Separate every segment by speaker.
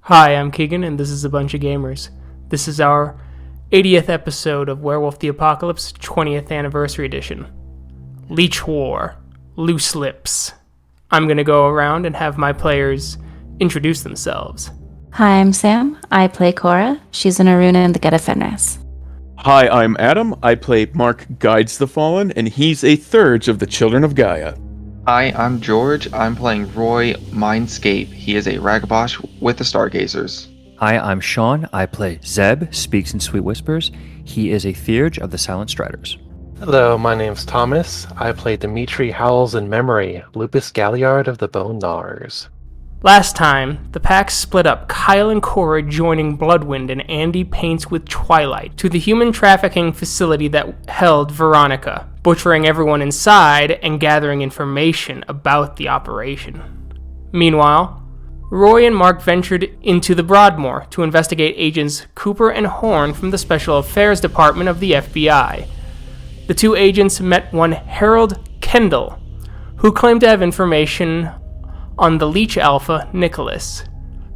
Speaker 1: Hi, I'm Keegan, and this is A Bunch of Gamers. This is our 80th episode of Werewolf the Apocalypse 20th Anniversary Edition. Leech War. Loose Lips. I'm going to go around and have my players introduce themselves.
Speaker 2: Hi, I'm Sam. I play Cora. She's an Aruna in the Geta Fenris.
Speaker 3: Hi, I'm Adam. I play Mark Guides the Fallen, and he's a third of the Children of Gaia.
Speaker 4: Hi, I'm George. I'm playing Roy Mindscape. He is a Ragabosh with the Stargazers.
Speaker 5: Hi, I'm Sean. I play Zeb Speaks-in-Sweet-Whispers. He is a Theurge of the Silent Striders.
Speaker 6: Hello, my name's Thomas. I play Dimitri Howls-In-Memory, Lupus Galliard of the Bone Gnawers.
Speaker 1: Last time, the pack split up, Kyle and Cora joining Bloodwind and Andy Paints with Twilight to the human trafficking facility that held Veronica, butchering everyone inside and gathering information about the operation. Meanwhile, Roy and Mark ventured into the Broadmoor to investigate agents Cooper and Horn from the Special Affairs Department of the FBI. The two agents met one Harold Kendall, who claimed to have information on the Leech Alpha, Nicholas.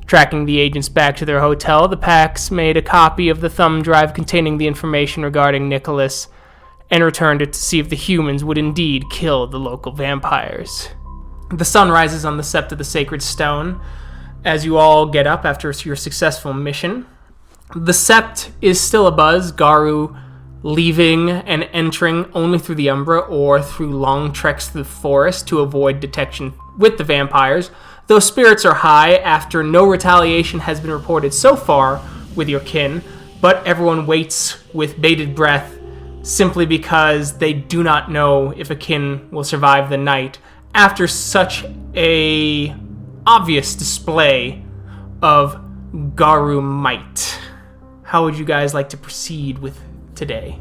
Speaker 1: Tracking the agents back to their hotel, the packs made a copy of the thumb drive containing the information regarding Nicholas and returned it to see if the humans would indeed kill the local vampires. The sun rises on the Sept of the Sacred Stone as you all get up after your successful mission. The Sept is still abuzz, Garou leaving and entering only through the Umbra or through long treks through the forest to avoid detection with the vampires, though spirits are high after no retaliation has been reported so far with your kin, but everyone waits with bated breath simply because they do not know if a kin will survive the night after such a obvious display of Garou might. How would you guys like to proceed with today?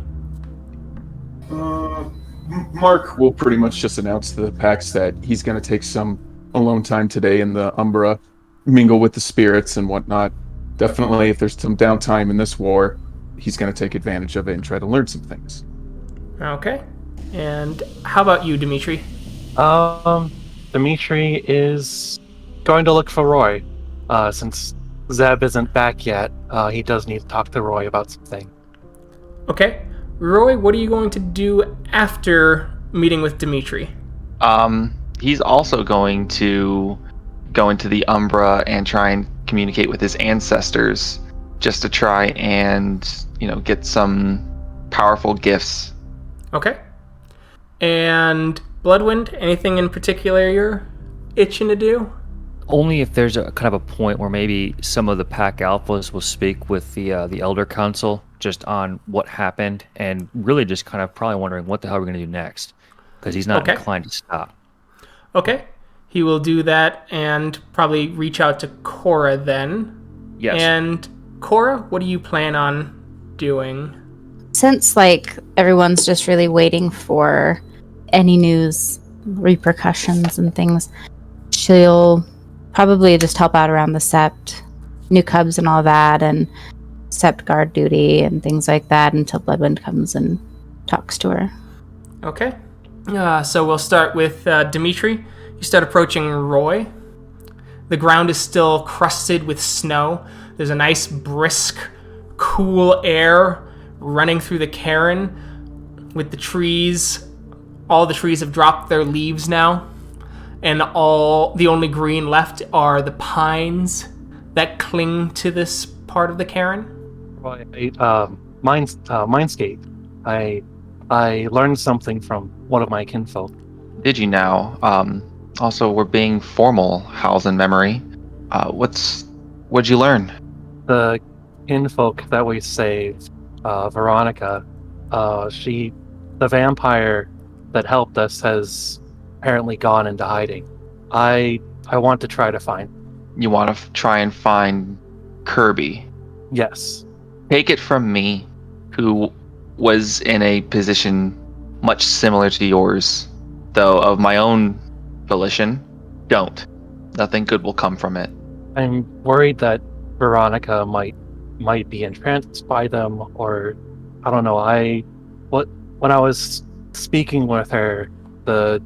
Speaker 3: Mark will pretty much just announce to the packs that he's going to take some alone time today in the Umbra, mingle with the spirits and whatnot. Definitely, if there's some downtime in this war, he's going to take advantage of it and try to learn some things.
Speaker 1: Okay. And how about you, Dimitri?
Speaker 6: Dimitri is going to look for Roy. Since Zeb isn't back yet, he does need to talk to Roy about something.
Speaker 1: Okay. Roy, what are you going to do after meeting with Dimitri?
Speaker 4: He's also going to go into the Umbra and try and communicate with his ancestors just to try and, get some powerful gifts.
Speaker 1: Okay. And Bloodwind, anything in particular you're itching to do?
Speaker 5: Only if there's a kind of a point where maybe some of the pack alphas will speak with the Elder Council just on what happened, and really just kind of probably wondering what the hell we're going to do next, because he's not inclined to stop.
Speaker 1: Okay. He will do that and probably reach out to Cora then.
Speaker 5: Yes.
Speaker 1: And Cora, what do you plan on doing?
Speaker 2: Since, everyone's just really waiting for any news, repercussions and things, she'll probably just help out around the Sept, new cubs and all that, and Sept guard duty and things like that until Bloodwind comes and talks to her.
Speaker 1: Okay. So we'll start with Dimitri. You start approaching Roy. The ground is still crusted with snow. There's a nice, brisk, cool air running through the cairn with the trees. All the trees have dropped their leaves now, and the only green left are the pines that cling to this part of the cairn.
Speaker 6: Mindscape. I learned something from one of my kinfolk.
Speaker 4: Did you now? Also, we're being formal, Howls-In-Memory. What'd you learn?
Speaker 6: The kinfolk that we saved, Veronica, the vampire that helped us has apparently gone into hiding. I want to try to find.
Speaker 4: You want to try and find Kirby?
Speaker 6: Yes.
Speaker 4: Take it from me, who was in a position much similar to yours, though of my own volition. Don't. Nothing good will come from it.
Speaker 6: I'm worried that Veronica might be entranced by them, or I don't know. When I was speaking with her, the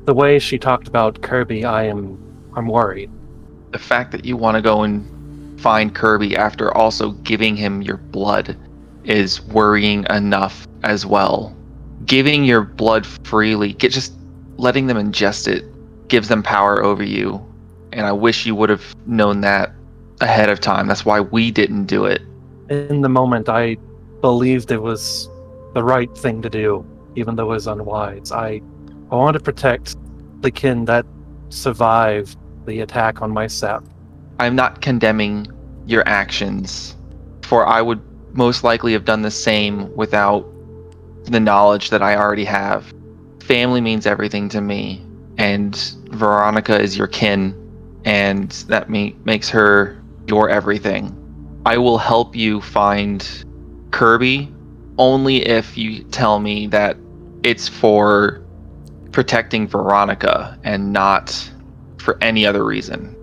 Speaker 6: way she talked about Kirby, I'm worried.
Speaker 4: the fact that you want to go and find Kirby after also giving him your blood is worrying enough as well. Giving your blood freely, just letting them ingest it, gives them power over you. And I wish you would have known that ahead of time. That's why we didn't do it.
Speaker 6: In the moment, I believed it was the right thing to do, even though it was unwise. I want to protect the kin that survived the attack on my Sept.
Speaker 4: I'm not condemning your actions, for I would most likely have done the same without the knowledge that I already have. Family means everything to me, and Veronica is your kin, and that makes her your everything. I will help you find Kirby only if you tell me that it's for protecting Veronica and not for any other reason.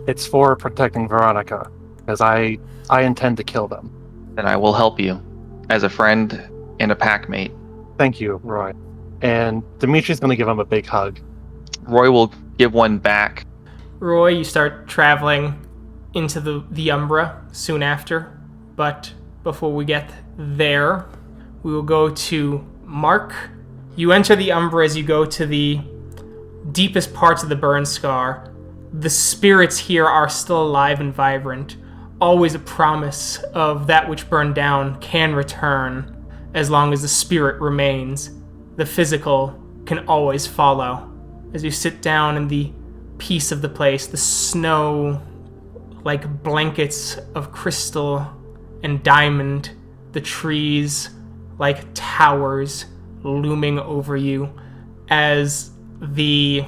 Speaker 6: It's for protecting Veronica, because I intend to kill them.
Speaker 4: Then I will help you as a friend and a packmate.
Speaker 6: Thank you, Roy. And Dimitri's going to give him a big hug.
Speaker 4: Roy will give one back.
Speaker 1: Roy, you start traveling into the Umbra soon after, but before we get there, we will go to Mark. You enter the Umbra as you go to the deepest parts of the burn scar. The spirits here are still alive and vibrant. Always a promise of that which burned down can return as long as the spirit remains. The physical can always follow. As you sit down in the peace of the place, the snow like blankets of crystal and diamond, the trees like towers looming over you as the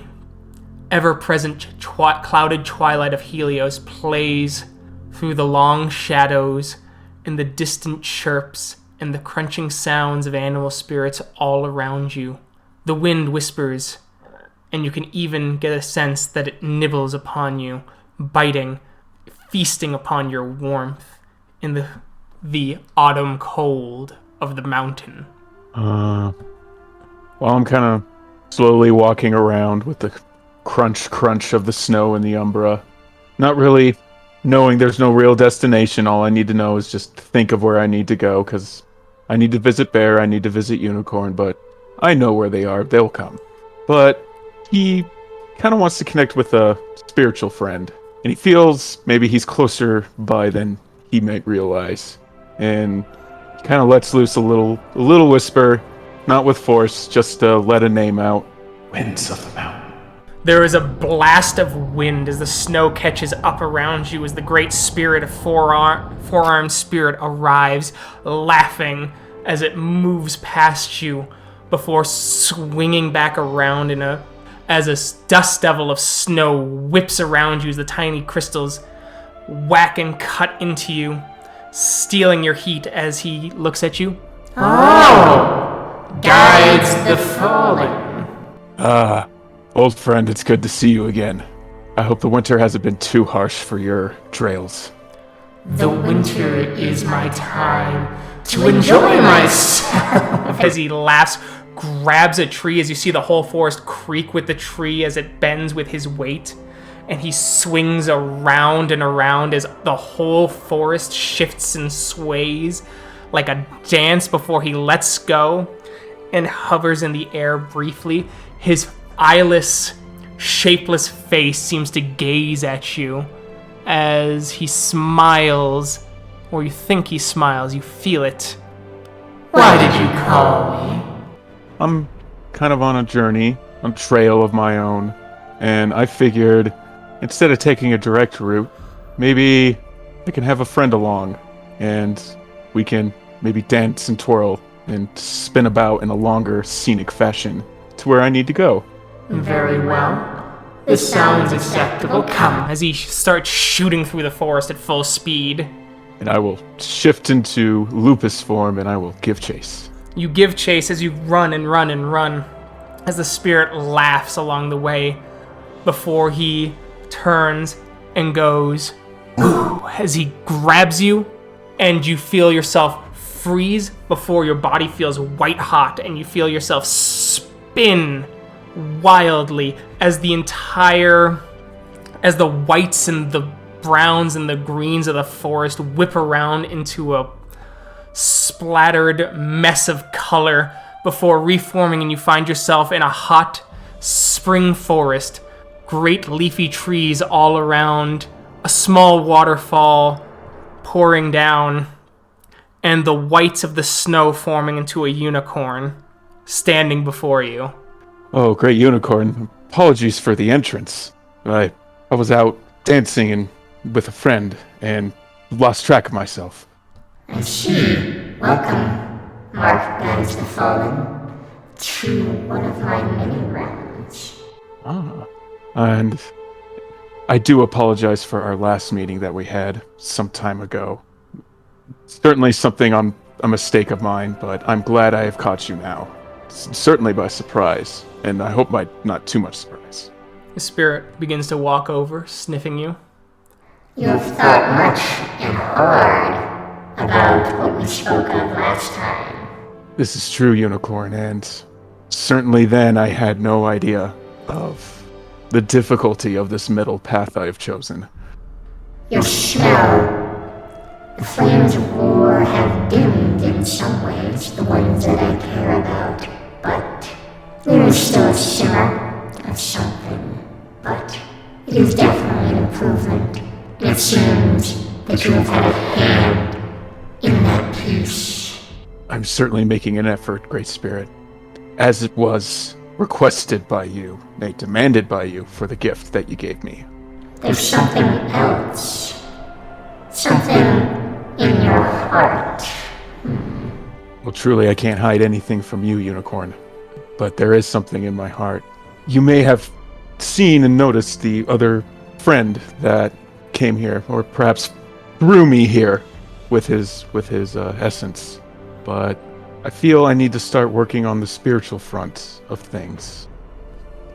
Speaker 1: ever-present clouded twilight of Helios plays through the long shadows and the distant chirps and the crunching sounds of animal spirits all around you. The wind whispers, and you can even get a sense that it nibbles upon you, biting, feasting upon your warmth in the autumn cold of the mountain.
Speaker 3: Well, I'm kind of slowly walking around with the crunch of the snow in the Umbra. Not really knowing there's no real destination. All I need to know is just think of where I need to go, because I need to visit Bear, I need to visit Unicorn, but I know where they are. They'll come. But he kind of wants to connect with a spiritual friend, and he feels maybe he's closer by than he might realize. And he kind of lets loose a little whisper, not with force, just to let a name out. Winds of the mountain.
Speaker 1: There is a blast of wind as the snow catches up around you as the great spirit of four-armed spirit arrives, laughing as it moves past you before swinging back around as a dust devil of snow whips around you as the tiny crystals whack and cut into you, stealing your heat as he looks at you. Oh, guides the fallen.
Speaker 3: Old friend, it's good to see you again. I hope the winter hasn't been too harsh for your trails.
Speaker 1: The winter is my time to enjoy myself. As he laughs, grabs a tree as you see the whole forest creak with the tree as it bends with his weight. And he swings around and around as the whole forest shifts and sways like a dance before he lets go and hovers in the air briefly. His eyeless, shapeless face seems to gaze at you as he smiles, or you think he smiles, you feel it. Why did you call me?
Speaker 3: I'm kind of on a journey, a trail of my own, and I figured instead of taking a direct route, maybe I can have a friend along, and we can maybe dance and twirl and spin about in a longer, scenic fashion to where I need to go.
Speaker 1: Very well. This sounds acceptable. Come. As he starts shooting through the forest at full speed.
Speaker 3: And I will shift into lupus form and I will give chase.
Speaker 1: You give chase as you run and run and run, as the spirit laughs along the way before he turns and goes, ooh, as he grabs you, and you feel yourself freeze before your body feels white hot, and you feel yourself spin wildly as the entire as the whites and the browns and the greens of the forest whip around into a splattered mess of color before reforming, and you find yourself in a hot spring forest, great leafy trees all around, a small waterfall pouring down, and the whites of the snow forming into a unicorn standing before you.
Speaker 3: Oh, great unicorn. Apologies for the entrance. I was out dancing with a friend and lost track of myself.
Speaker 7: I see. Welcome, Mark Bands the Fallen, to one of my many rounds.
Speaker 3: And I do apologize for our last meeting that we had some time ago. Certainly something a mistake of mine, but I'm glad I have caught you now. Certainly by surprise, and I hope by not too much surprise.
Speaker 1: The spirit begins to walk over, sniffing you.
Speaker 7: You have thought much and hard about what we spoke of last time.
Speaker 3: This is true, Unicorn, and certainly then I had no idea of the difficulty of this middle path I have chosen.
Speaker 7: Your smell. The flames of war have dimmed in some ways, the ones that I care about, but there is still a simmer of something. But it is definitely an improvement, and it seems that you have had a hand in that peace.
Speaker 3: I'm certainly making an effort, Great Spirit, as it was requested by you, nay, demanded by you for the gift that you gave me.
Speaker 7: There's something else. Something in your heart.
Speaker 3: Well, truly, I can't hide anything from you, Unicorn, but there is something in my heart. You may have seen and noticed the other friend that came here, or perhaps threw me here with his essence, but I feel I need to start working on the spiritual front of things.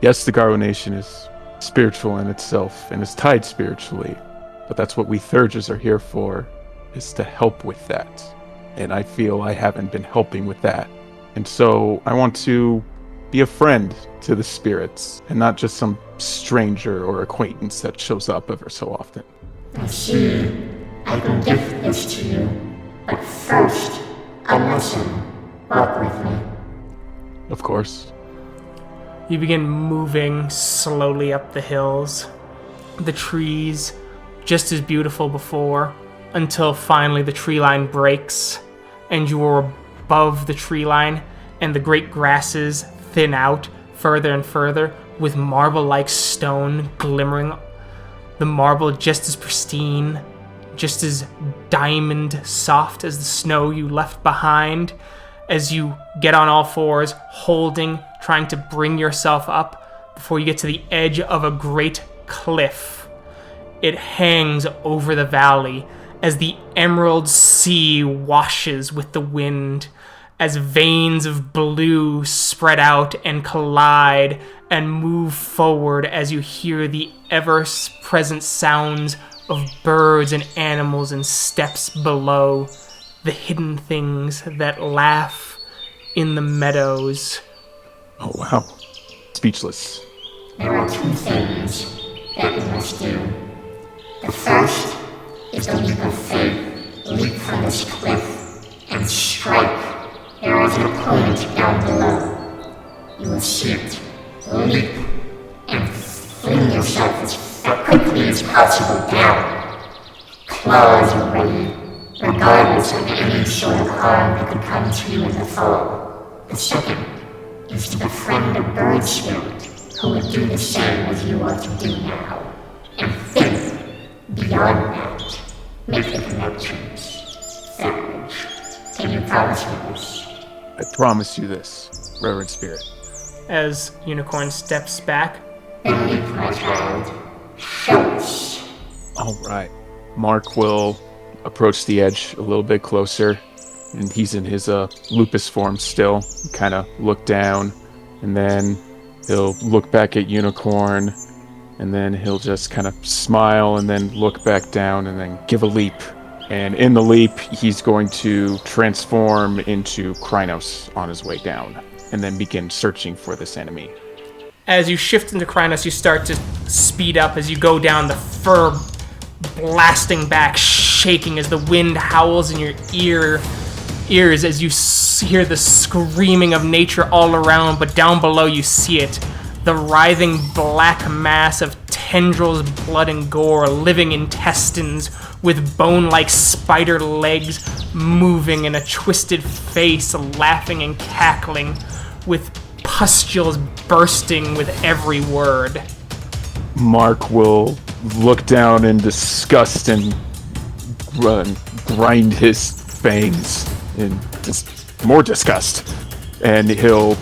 Speaker 3: Yes, the Garou Nation is spiritual in itself and is tied spiritually, but that's what we Thurges are here for, is to help with that. And I feel I haven't been helping with that. And so I want to be a friend to the spirits and not just some stranger or acquaintance that shows up ever so often.
Speaker 7: I see. I can gift this to you, but first, I listen. Walk with me.
Speaker 3: Of course.
Speaker 1: You begin moving slowly up the hills. The trees, just as beautiful before, until finally the tree line breaks, and you are above the tree line, and the great grasses thin out further and further, with marble-like stone glimmering. The marble just as pristine, just as diamond soft as the snow you left behind, as you get on all fours, holding, trying to bring yourself up before you get to the edge of a great cliff. It hangs over the valley as the emerald sea washes with the wind, as veins of blue spread out and collide and move forward as you hear the ever-present sounds of birds and animals and steps below, the hidden things that laugh in the meadows.
Speaker 3: Oh, wow. Speechless.
Speaker 7: There are two things that we must do. The first is the leap of faith. Leap from this cliff and strike. There is an opponent down below. You will see it. Leap and fling yourself as quickly as possible down. Claws are ready, regardless of any sort of harm that could come to you in the fall. The second is to befriend a bird spirit who would do the same as you are to do now. And think beyond that. Make the connections. Savage. Can you promise me this?
Speaker 3: I promise you this, Reverend Spirit.
Speaker 1: As Unicorn steps back,
Speaker 7: Then leap, my child. Show us.
Speaker 3: All right. Mark will approach the edge a little bit closer, and he's in his lupus form still. Kind of look down, and then he'll look back at Unicorn, and then he'll just kind of smile, and then look back down, and then give a leap. And in the leap, he's going to transform into Krynos on his way down, and then begin searching for this enemy.
Speaker 1: As you shift into Krynos, you start to speed up as you go down, the fur blasting back, shaking as the wind howls in your ears as you hear the screaming of nature all around, but down below you see it. The writhing black mass of tendrils, blood, and gore, living intestines with bone-like spider legs moving in a twisted face, laughing and cackling, with pustules bursting with every word.
Speaker 3: Mark will look down in disgust and grind his fangs in more disgust. And he'll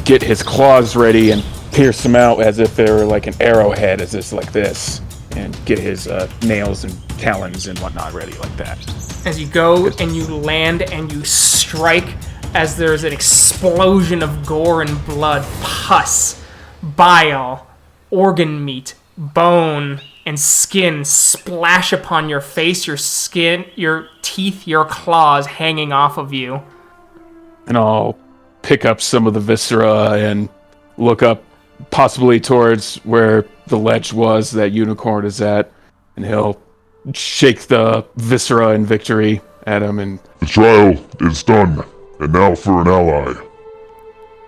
Speaker 3: get his claws ready and pierce them out as if they were like an arrowhead, as this like this, and get his nails and talons and whatnot ready like that.
Speaker 1: As you go and you land and you strike, as there's an explosion of gore and blood, pus, bile, organ meat, bone, and skin splash upon your face, your skin, your teeth, your claws hanging off of you.
Speaker 3: And I'll pick up some of the viscera and look up possibly towards where the ledge was that Unicorn is at, and he'll shake the viscera in victory at him and...
Speaker 8: The trial is done, and now for an ally.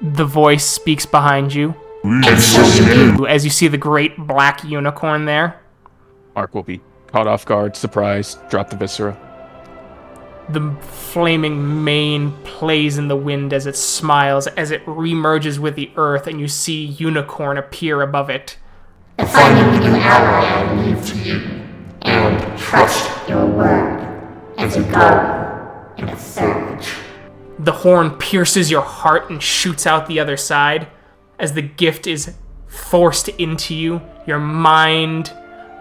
Speaker 1: The voice speaks behind you. As you see the great black unicorn there.
Speaker 3: Mark will be caught off guard, surprised, drop the viscera.
Speaker 1: The flaming mane plays in the wind as it smiles, as it remerges with the earth, and you see Unicorn appear above it.
Speaker 7: Finding a new ally I leave to you, and trust your word as a Garou and a surge.
Speaker 1: The horn pierces your heart and shoots out the other side, as the gift is forced into you, your mind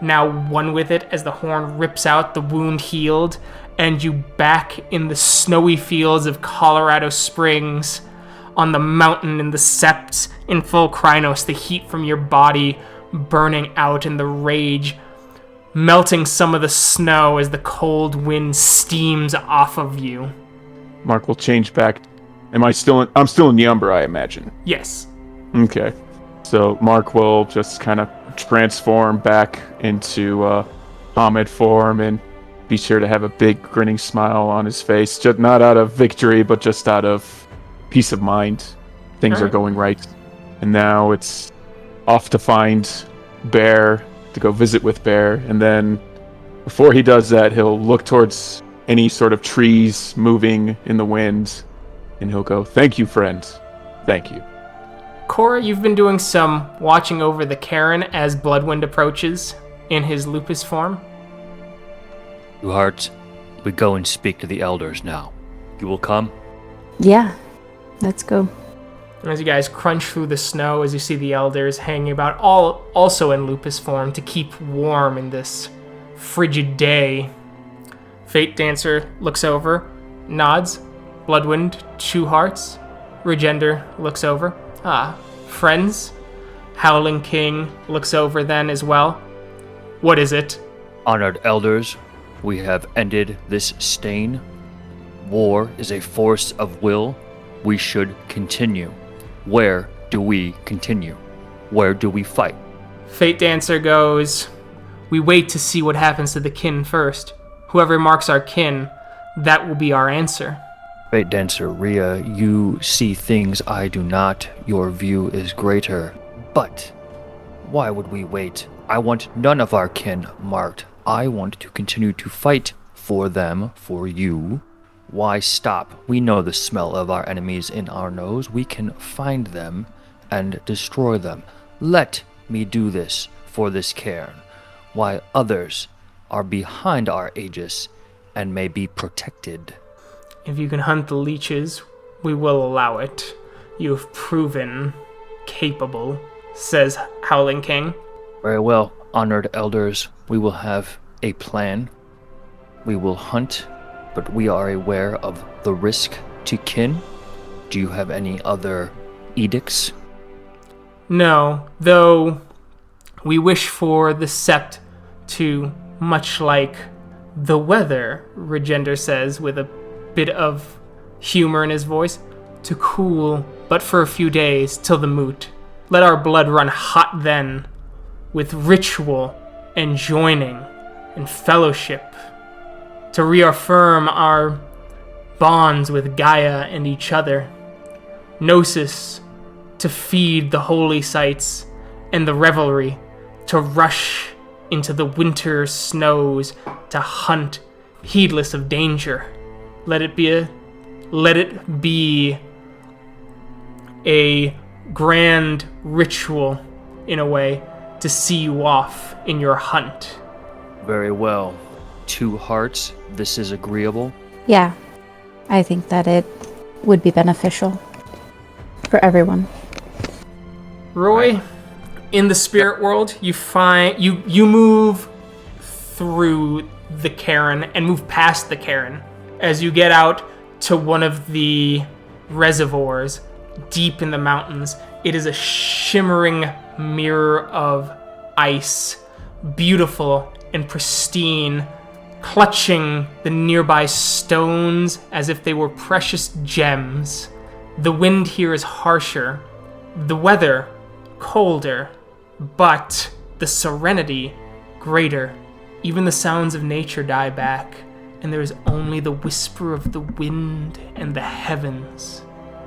Speaker 1: now one with it, as the horn rips out, the wound healed, and you back in the snowy fields of Colorado Springs, on the mountain in the Sept, in full Krynos, the heat from your body burning out in the rage, melting some of the snow as the cold wind steams off of you.
Speaker 3: Mark will change back. I'm still in the Umbra, I imagine.
Speaker 1: Yes.
Speaker 3: Okay. So Mark will just kind of transform back into Hamid form and be sure to have a big grinning smile on his face. Just not out of victory, but just out of peace of mind. Things are going right. And now it's off to find Bear, to go visit with Bear. And then before he does that, he'll look towards any sort of trees moving in the wind. And he'll go, "Thank you, friends. Thank you."
Speaker 1: Cora, you've been doing some watching over the Cairn as Bloodwind approaches in his lupus form.
Speaker 5: Two-Hearts, we go and speak to the elders now. You will come?
Speaker 2: Yeah, let's go.
Speaker 1: And as you guys crunch through the snow, as you see the elders hanging about, all also in lupus form, to keep warm in this frigid day. Fate Dancer looks over, nods. Bloodwind, Two-Hearts. Regender looks over. Friends. Howling King looks over then as well. What is it?
Speaker 5: Honored elders, we have ended this stain. War is a force of will. We should continue. Where do we continue? Where do we fight?
Speaker 1: Fate Dancer goes, "We wait to see what happens to the kin first. Whoever marks our kin, that will be our answer."
Speaker 5: Fate Dancer, Rhea, you see things I do not. Your view is greater. But why would we wait? I want none of our kin marked. I want to continue to fight for them, for you. Why stop? We know the smell of our enemies in our nose. We can find them and destroy them. Let me do this for this cairn, while others are behind our aegis and may be protected.
Speaker 1: If you can hunt the leeches, we will allow it. You have proven capable, says Howling King.
Speaker 5: Very well, honored elders. We will have a plan. We will hunt, but we are aware of the risk to kin. Do you have any other edicts?
Speaker 1: No, though we wish for the Sept to, much like the weather, Regender says with a bit of humor in his voice, to cool, but for a few days, till the moot. Let our blood run hot then, with ritual and joining and fellowship, to reaffirm our bonds with Gaia and each other. Gnosis, to feed the holy sites, and the revelry, to rush into the winter snows, to hunt, heedless of danger. Let it be a grand ritual, in a way, to see you off in your hunt.
Speaker 5: Very well. Two-Hearts, this is agreeable.
Speaker 2: Yeah, I think that it would be beneficial for everyone.
Speaker 1: Roy, in the spirit world, you find you move through the cairn and move past the cairn as you get out to one of the reservoirs deep in the mountains. It is a shimmering mirror of ice, beautiful and pristine, clutching the nearby stones as if they were precious gems. The wind here is harsher, the weather colder, but the serenity greater. Even the sounds of nature die back, and there is only the whisper of the wind and the heavens.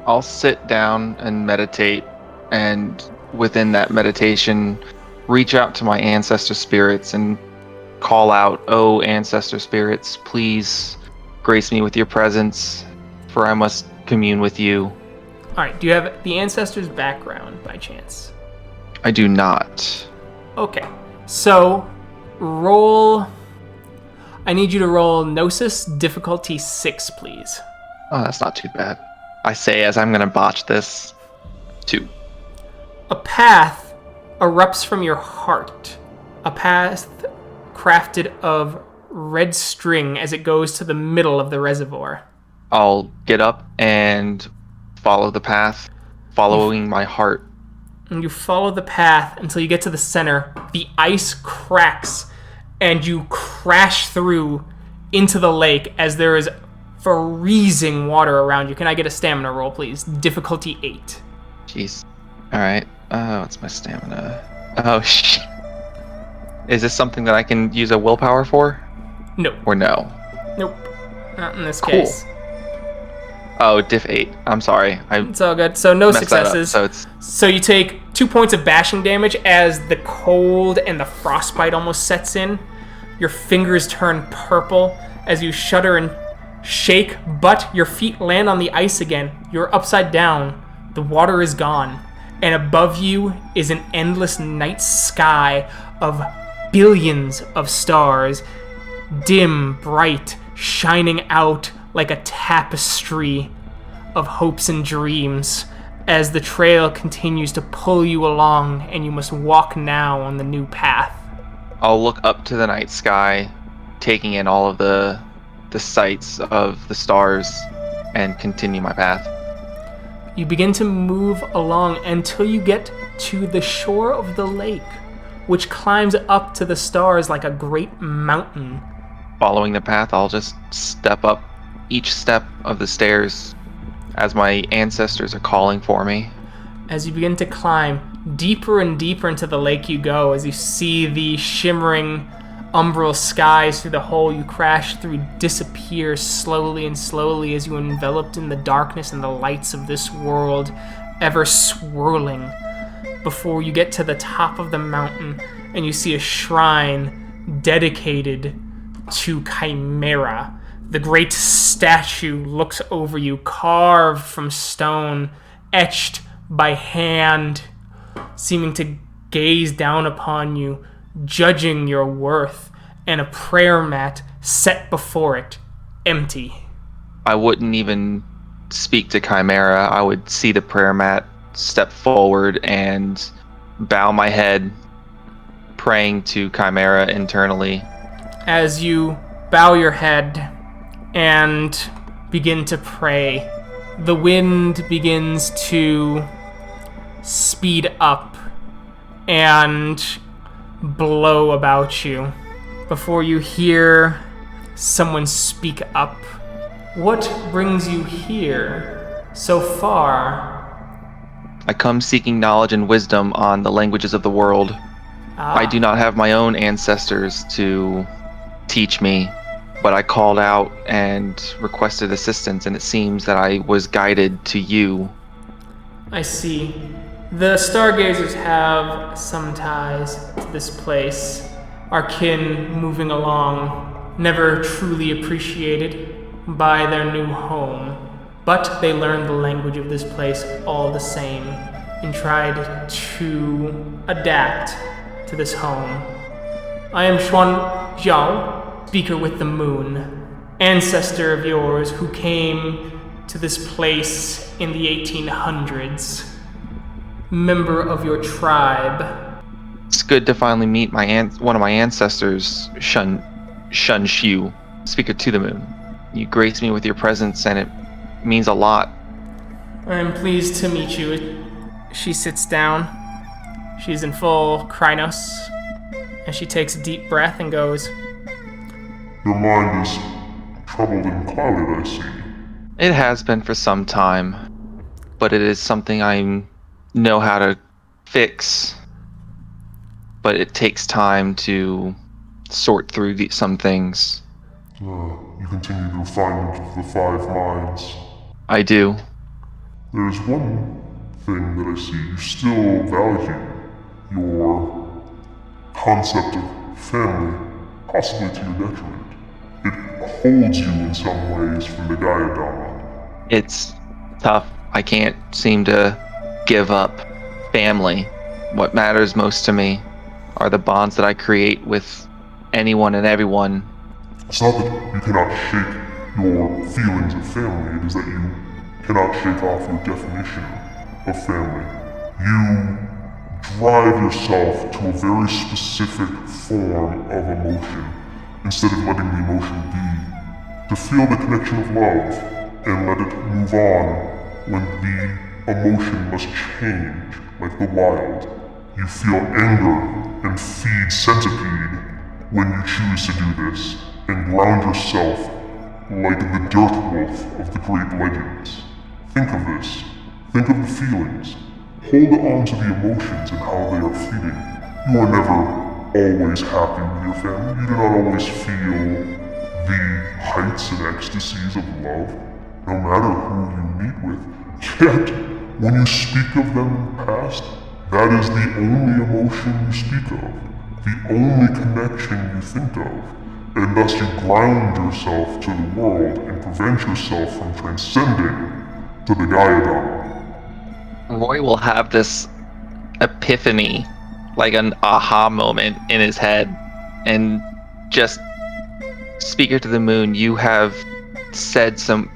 Speaker 4: I'll sit down and meditate, and within that meditation, reach out to my ancestor spirits and call out, "Oh, ancestor spirits, please grace me with your presence, for I must commune with you."
Speaker 1: Alright, do you have the ancestor's background by chance?
Speaker 4: I do not.
Speaker 1: Okay, so I need you to roll Gnosis difficulty 6, please.
Speaker 4: Oh, that's not too bad. I say as I'm gonna botch this. 2.
Speaker 1: A path erupts from your heart. A path crafted of red string as it goes to the middle of the reservoir.
Speaker 4: I'll get up and follow the path, following my heart.
Speaker 1: And you follow the path until you get to the center. The ice cracks and you crash through into the lake as there is freezing water around you. Can I get a stamina roll, please? Difficulty 8.
Speaker 4: Jeez. Alright. What's my stamina? Oh, shit. Is this something that I can use a willpower for?
Speaker 1: No.
Speaker 4: Or no?
Speaker 1: Nope. Not in this
Speaker 4: Cool.
Speaker 1: case.
Speaker 4: Oh, diff 8. I'm sorry.
Speaker 1: It's all good. So no
Speaker 4: messed that up,
Speaker 1: successes.
Speaker 4: so
Speaker 1: So you take 2 points of bashing damage as the cold and the frostbite almost sets in. Your fingers turn purple as you shudder and shake, but your feet land on the ice again. You're upside down. The water is gone. And above you is an endless night sky of billions of stars, dim, bright, shining out like a tapestry of hopes and dreams as the trail continues to pull you along and you must walk now on the new path.
Speaker 4: I'll look up to the night sky, taking in all of the sights of the stars, and continue my path.
Speaker 1: You begin to move along until you get to the shore of the lake, which climbs up to the stars like a great mountain.
Speaker 4: Following the path, I'll just step up each step of the stairs as my ancestors are calling for me.
Speaker 1: As you begin to climb, deeper and deeper into the lake you go, as you see the shimmering umbral skies through the hole you crash through disappear slowly and slowly as you enveloped in the darkness and the lights of this world, ever swirling, before you get to the top of the mountain and you see a shrine dedicated to Chimera. The great statue looks over you, carved from stone, etched by hand, seeming to gaze down upon you, judging your worth, and a prayer mat set before it, empty.
Speaker 4: I wouldn't even speak to Chimera. I would see the prayer mat, step forward, and bow my head, praying to Chimera internally.
Speaker 1: As you bow your head and begin to pray, the wind begins to speed up and blow about you before you hear someone speak up. "What brings you here so far?"
Speaker 4: I come seeking knowledge and wisdom on the languages of the world. I do not have my own ancestors to teach me, but I called out and requested assistance, and it seems that I was guided to you.
Speaker 1: I see. The Stargazers have some ties to this place. Our kin moving along, never truly appreciated by their new home. But they learned the language of this place all the same and tried to adapt to this home. I am Xuan Zhao, speaker with the moon, ancestor of yours who came to this place in the 1800s. Member of your tribe.
Speaker 4: It's good to finally meet one of my ancestors, Shun Xiu, speaker to the moon. You grace me with your presence, and it means a lot.
Speaker 1: I am pleased to meet you. She sits down. She's in full Krynos, and she takes a deep breath and goes,
Speaker 8: Your mind is troubled and clouded, I see.
Speaker 4: It has been for some time, but it is something I know how to fix. But it takes time to sort through some things.
Speaker 8: You continue the refinement of the 5 minds.
Speaker 4: I do.
Speaker 8: There's one thing that I see. You still value your concept of family, possibly to your detriment. It holds you in some ways from the Gaia-dama.
Speaker 4: It's tough. I can't seem to give up family. What matters most to me are the bonds that I create with anyone and everyone.
Speaker 8: It's not that you cannot shake your feelings of family, it is that you cannot shake off your definition of family. You drive yourself to a very specific form of emotion, instead of letting the emotion be. To feel the connection of love, and let it move on when the emotion must change, like the wild. You feel anger and feed centipede when you choose to do this, and ground yourself like the dirt wolf of the great legends. Think of this. Think of the feelings. Hold on to the emotions and how they are fleeting. You are never always happy with your family. You do not always feel the heights and ecstasies of love, no matter who you meet with. Yet, when you speak of them in the past, that is the only emotion you speak of, the only connection you think of. And thus you ground yourself to the world and prevent yourself from transcending to the Gaia-dama.
Speaker 4: Roy will have this epiphany, like an aha moment in his head, and just, speaker to the moon, you have said some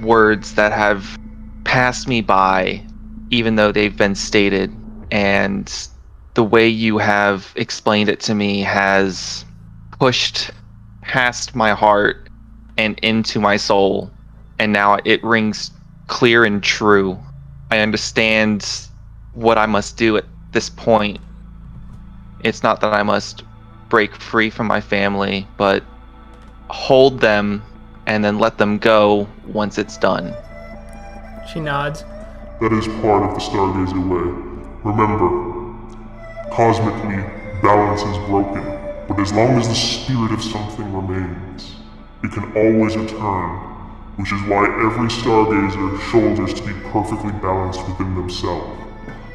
Speaker 4: words that have passed me by, even though they've been stated, and the way you have explained it to me has pushed past my heart and into my soul, and now it rings clear and true. I understand what I must do at this point. It's not that I must break free from my family, but hold them and then let them go once it's done.
Speaker 1: She nods.
Speaker 8: That is part of the Stargazer way. Remember, cosmically, balance is broken, but as long as the spirit of something remains, it can always return, which is why every Stargazer shoulders to be perfectly balanced within themselves,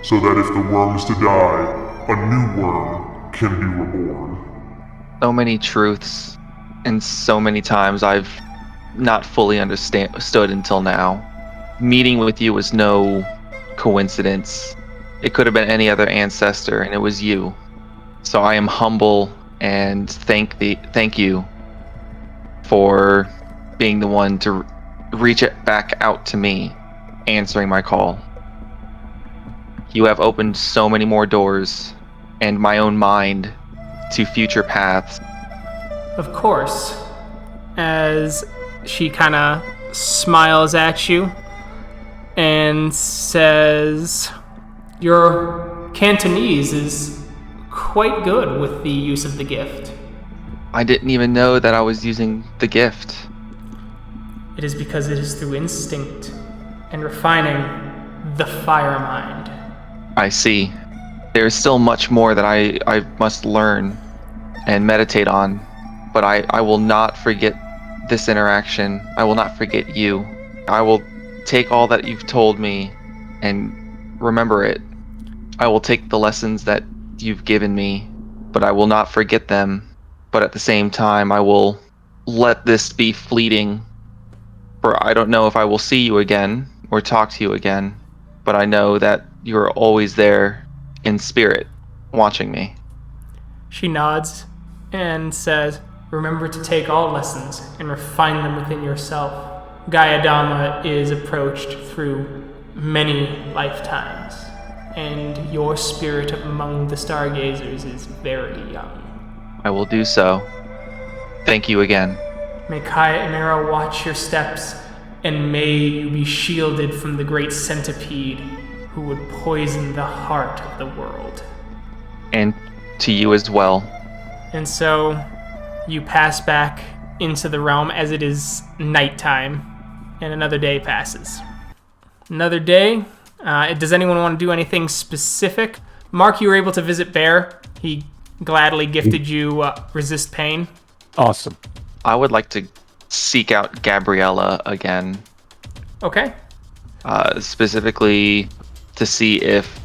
Speaker 8: so that if the worm is to die, a new worm can be reborn.
Speaker 4: So many truths, and so many times I've not fully understood until now. Meeting with you was no coincidence. It could have been any other ancestor, and it was you. So I am humble and thank you for being the one to reach it back out to me, answering my call. You have opened so many more doors, and my own mind, to future paths.
Speaker 1: Of course. As she kind of smiles at you and says, your Cantonese is quite good with the use of the gift.
Speaker 4: I didn't even know that I was using the gift.
Speaker 1: It is because it is through instinct and refining the fire mind
Speaker 4: I see. There's still much more that I must learn and meditate on, but I will not forget this interaction. I will not forget you. I will take all that you've told me and remember it. I will take the lessons that you've given me, but I will not forget them. But at the same time, I will let this be fleeting, for I don't know if I will see you again or talk to you again, but I know that you are always there in spirit, watching me.
Speaker 1: She nods and says, remember to take all lessons and refine them within yourself. Gaiadama is approached through many lifetimes, and your spirit among the stargazers is very young.
Speaker 4: I will do so. Thank you again.
Speaker 1: May Chimera watch your steps, and may you be shielded from the great centipede who would poison the heart of the world.
Speaker 4: And to you as well.
Speaker 1: And so you pass back into the realm as it is nighttime, and another day passes. Another day. Does anyone want to do anything specific? Mark, you were able to visit Bear. He gladly gifted you resist pain.
Speaker 3: Awesome.
Speaker 4: I would like to seek out Gabriella again.
Speaker 1: Okay.
Speaker 4: Specifically to see if...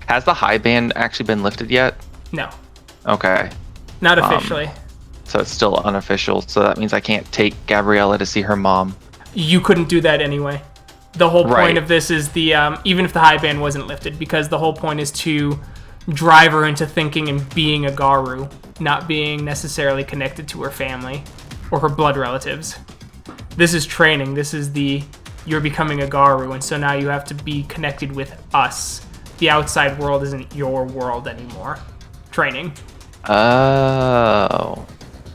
Speaker 4: Has the high band actually been lifted yet?
Speaker 1: No,
Speaker 4: Okay.
Speaker 1: not officially.
Speaker 4: So it's still unofficial, so that means I can't take Gabriella to see her mom.
Speaker 1: You couldn't do that anyway. The whole point
Speaker 4: Right.
Speaker 1: of this is even if the high band wasn't lifted, because the whole point is to drive her into thinking and being a Garou, not being necessarily connected to her family or her blood relatives. This is training. This is you're becoming a Garou, and so now you have to be connected with us. The outside world isn't your world anymore. Training.
Speaker 4: Oh.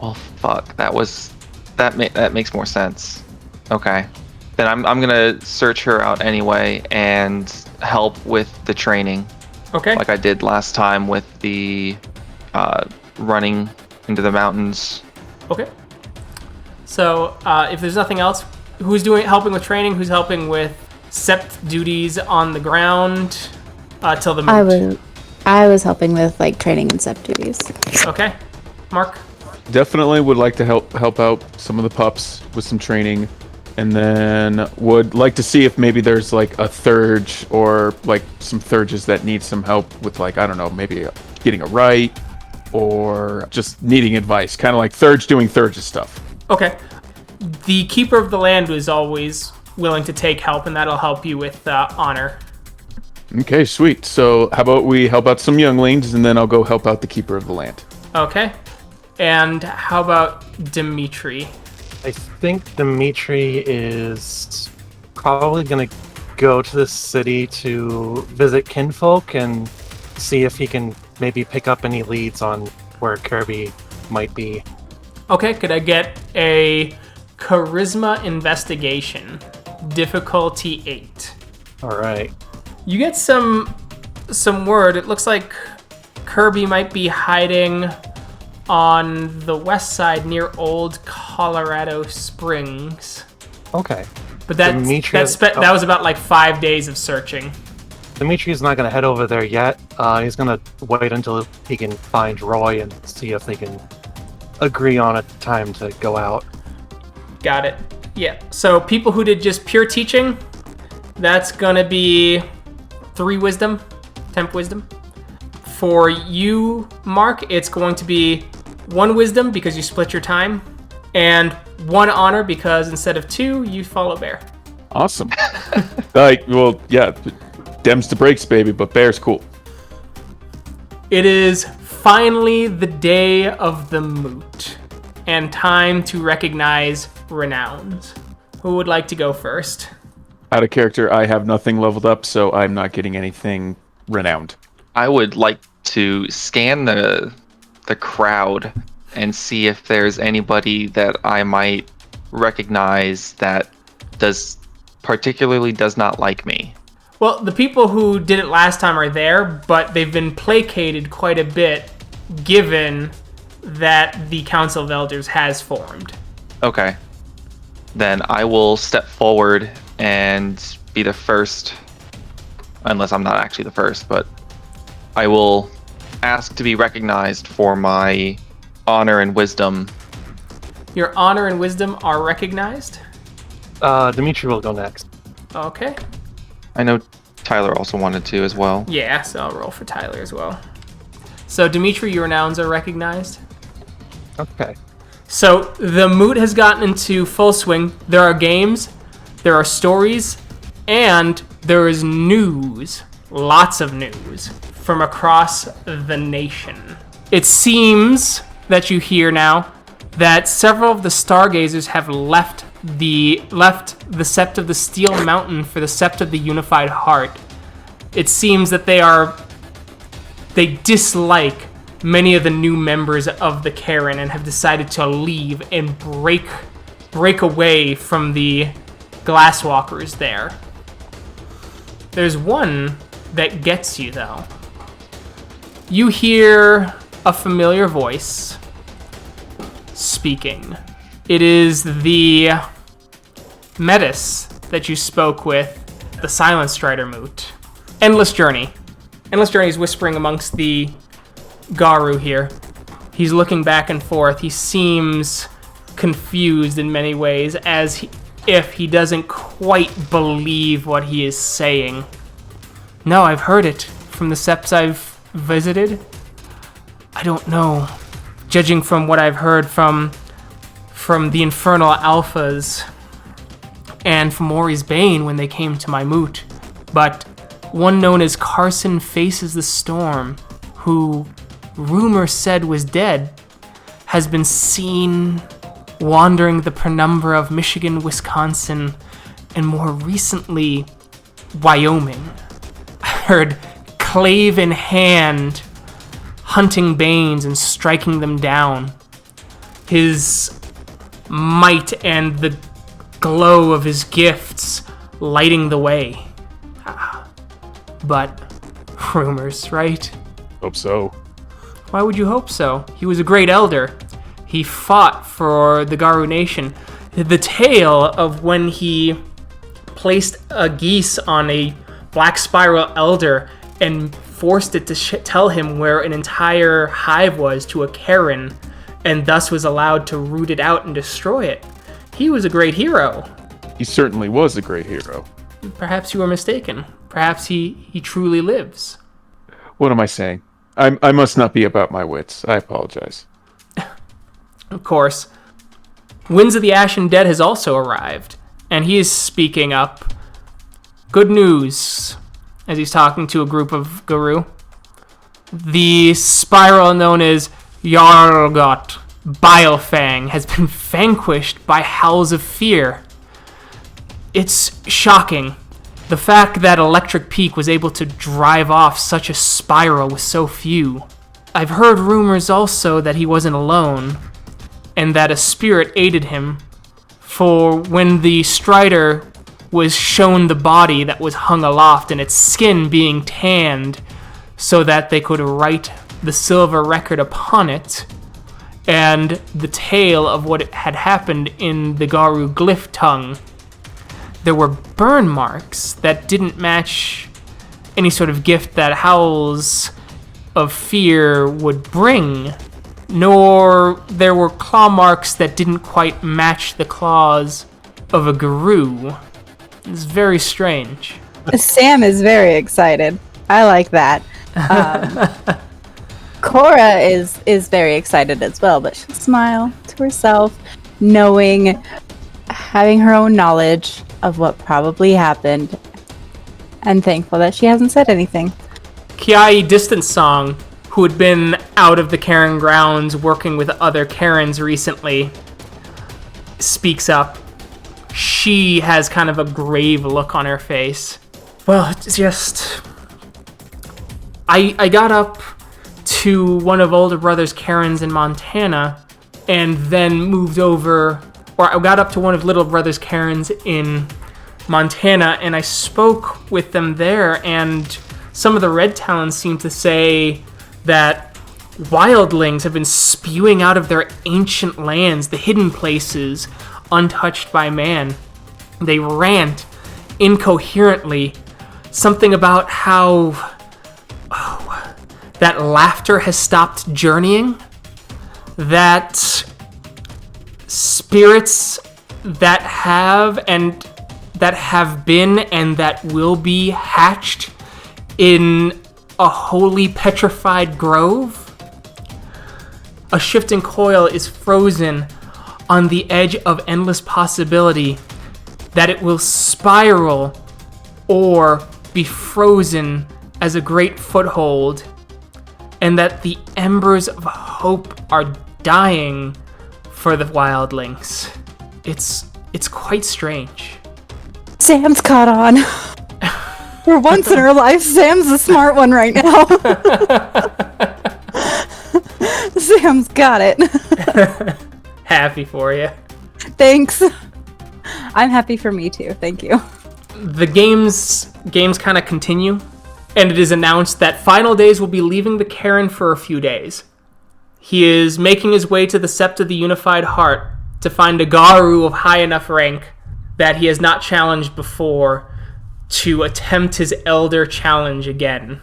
Speaker 4: Well, fuck. That makes more sense. Okay. Then I'm gonna search her out anyway and help with the training.
Speaker 1: Okay.
Speaker 4: Like I did last time with the running into the mountains.
Speaker 1: Okay. So, if there's nothing else, who's helping with training? Who's helping with Sept duties on the ground till the moot?
Speaker 2: I was helping with like training and Sept duties.
Speaker 1: Okay. Mark?
Speaker 3: Definitely would like to help out some of the pups with some training, and then would like to see if maybe there's like a Thurge or like some Thurges that need some help with, like, I don't know, maybe getting a right or just needing advice, kind of like Thurge doing Thurge's stuff.
Speaker 1: Okay. The Keeper of the Land was always willing to take help, and that'll help you with honor.
Speaker 3: Okay, sweet. So how about we help out some younglings, and then I'll go help out the Keeper of the Land.
Speaker 1: Okay. And how about Dimitri?
Speaker 6: I think Dimitri is probably going to go to the city to visit kinfolk and see if he can maybe pick up any leads on where Kirby might be.
Speaker 1: Okay, could I get a charisma investigation? Difficulty 8.
Speaker 6: All right.
Speaker 1: You get some word. It looks like Kirby might be hiding on the west side near Old Colorado Springs.
Speaker 6: Okay.
Speaker 1: But that was about like 5 days of searching.
Speaker 6: Dimitri's not going to head over there yet. He's going to wait until he can find Roy and see if they can agree on a time to go out.
Speaker 1: Got it. Yeah. So people who did just pure teaching, that's going to be 3 wisdom, temp wisdom. For you, Mark, it's going to be 1 wisdom because you split your time, and 1 honor because instead of 2, you follow Bear.
Speaker 3: Awesome. Like, well, yeah, Dems to breaks, baby, but Bear's cool.
Speaker 1: It is finally the day of the moot, and time to recognize renowns. Who would like to go first?
Speaker 3: Out of character, I have nothing leveled up, so I'm not getting anything renowned.
Speaker 4: I would like to scan the crowd and see if there's anybody that I might recognize that particularly does not like me.
Speaker 1: Well, the people who did it last time are there, but they've been placated quite a bit given that the Council of Elders has formed.
Speaker 4: Okay. Then I will step forward and be the first, unless I'm not actually the first, but I will ask to be recognized for my honor and wisdom.
Speaker 1: Your honor and wisdom are recognized?
Speaker 6: Dimitri will go next.
Speaker 1: Okay.
Speaker 4: I know Tyler also wanted to as well.
Speaker 1: Yeah, so I'll roll for Tyler as well. So, Dimitri, your nouns are recognized.
Speaker 6: Okay.
Speaker 1: So, the moot has gotten into full swing. There are games, there are stories, and there is news. Lots of news from across the nation. It seems that you hear now that several of the stargazers have left the Sept of the Steel Mountain for the Sept of the Unified Heart. It seems that they dislike many of the new members of the Karen and have decided to leave and break away from the Glasswalkers there. There's one that gets you, though. You hear a familiar voice speaking. It is the Metis that you spoke with, the Silent Strider moot. Endless Journey. Endless Journey is whispering amongst the Garou here. He's looking back and forth. He seems confused in many ways, as if he doesn't quite believe what he is saying. No, I've heard it from the Septs I've visited. I don't know. Judging from what I've heard from the Infernal Alphas and from Ori's Bane when they came to my moot. But one known as Carson Faces the Storm, who rumor said was dead, has been seen wandering the penumbra of Michigan, Wisconsin, and more recently, Wyoming. I heard clave in hand, hunting Banes and striking them down. His might and the glow of his gifts lighting the way. But rumors, right?
Speaker 3: Hope so.
Speaker 1: Why would you hope so? He was a great elder. He fought for the Garou Nation. The tale of when he placed a geese on a black spiral elder and forced it to tell him where an entire hive was to a Karen, and thus was allowed to root it out and destroy it. He was a great hero.
Speaker 3: He certainly was a great hero.
Speaker 1: Perhaps you were mistaken. Perhaps he truly lives.
Speaker 3: What am I saying? I must not be about my wits. I apologize.
Speaker 1: Of course. Winds of the Ashen Dead has also arrived, and he is speaking up. Good news, as he's talking to a group of Garou. The spiral known as Yargot Bilefang has been vanquished by howls of fear. It's shocking. The fact that Electric Peak was able to drive off such a spiral with so few. I've heard rumors also that he wasn't alone, and that a spirit aided him, for when the Strider was shown the body that was hung aloft and its skin being tanned so that they could write the silver record upon it, and the tale of what had happened in the Garou glyph tongue, there were burn marks that didn't match any sort of gift that Howls of Fear would bring, nor there were claw marks that didn't quite match the claws of a Garou. It's very strange.
Speaker 2: Sam is very excited. I like that. Cora is very excited as well, but she'll smile to herself, having her own knowledge of what probably happened, and thankful that she hasn't said anything.
Speaker 1: Kiai Distance Song, who had been out of the Karen grounds working with other Karens recently, speaks up. She has kind of a grave look on her face. Well, it's just... I got up to one of older brother's Karens in Montana, and then moved over... Or I got up to one of little brother's Karens in Montana, and I spoke with them there, and some of the Red Talons seem to say that wildlings have been spewing out of their ancient lands, the hidden places, untouched by man. They rant incoherently, something about how that laughter has stopped journeying, that spirits that have been and that will be hatched in a holy petrified grove. A shifting coil is frozen on the edge of endless possibility that it will spiral or be frozen as a great foothold, and that the embers of hope are dying for the wildlings. It's quite strange.
Speaker 2: Sam's caught on. For once in her life, Sam's the smart one right now. Sam's got it.
Speaker 1: Happy for you.
Speaker 2: Thanks. I'm happy for me too. Thank you.
Speaker 1: The games kind of continue, and it is announced that Final Days will be leaving the Cairn for a few days. He is making his way to the Sept of the Unified Heart to find a Garou of high enough rank that he has not challenged before to attempt his Elder challenge again.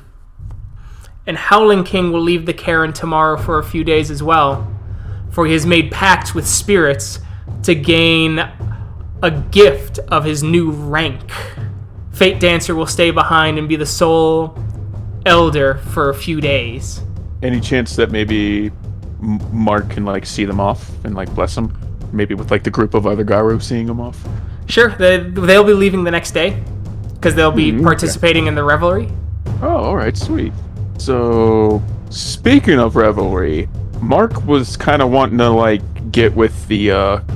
Speaker 1: And Howling King will leave the Cairn tomorrow for a few days as well, for he has made pacts with spirits to gain a gift of his new rank. Fate Dancer will stay behind and be the sole Elder for a few days.
Speaker 3: Any chance that maybe Mark can like see them off and like bless them? Maybe with like the group of other Garou seeing them off?
Speaker 1: Sure, they'll be leaving the next day because they'll be participating in the revelry.
Speaker 3: Oh, alright, sweet. So, speaking of revelry, Mark was kind of wanting to like get with the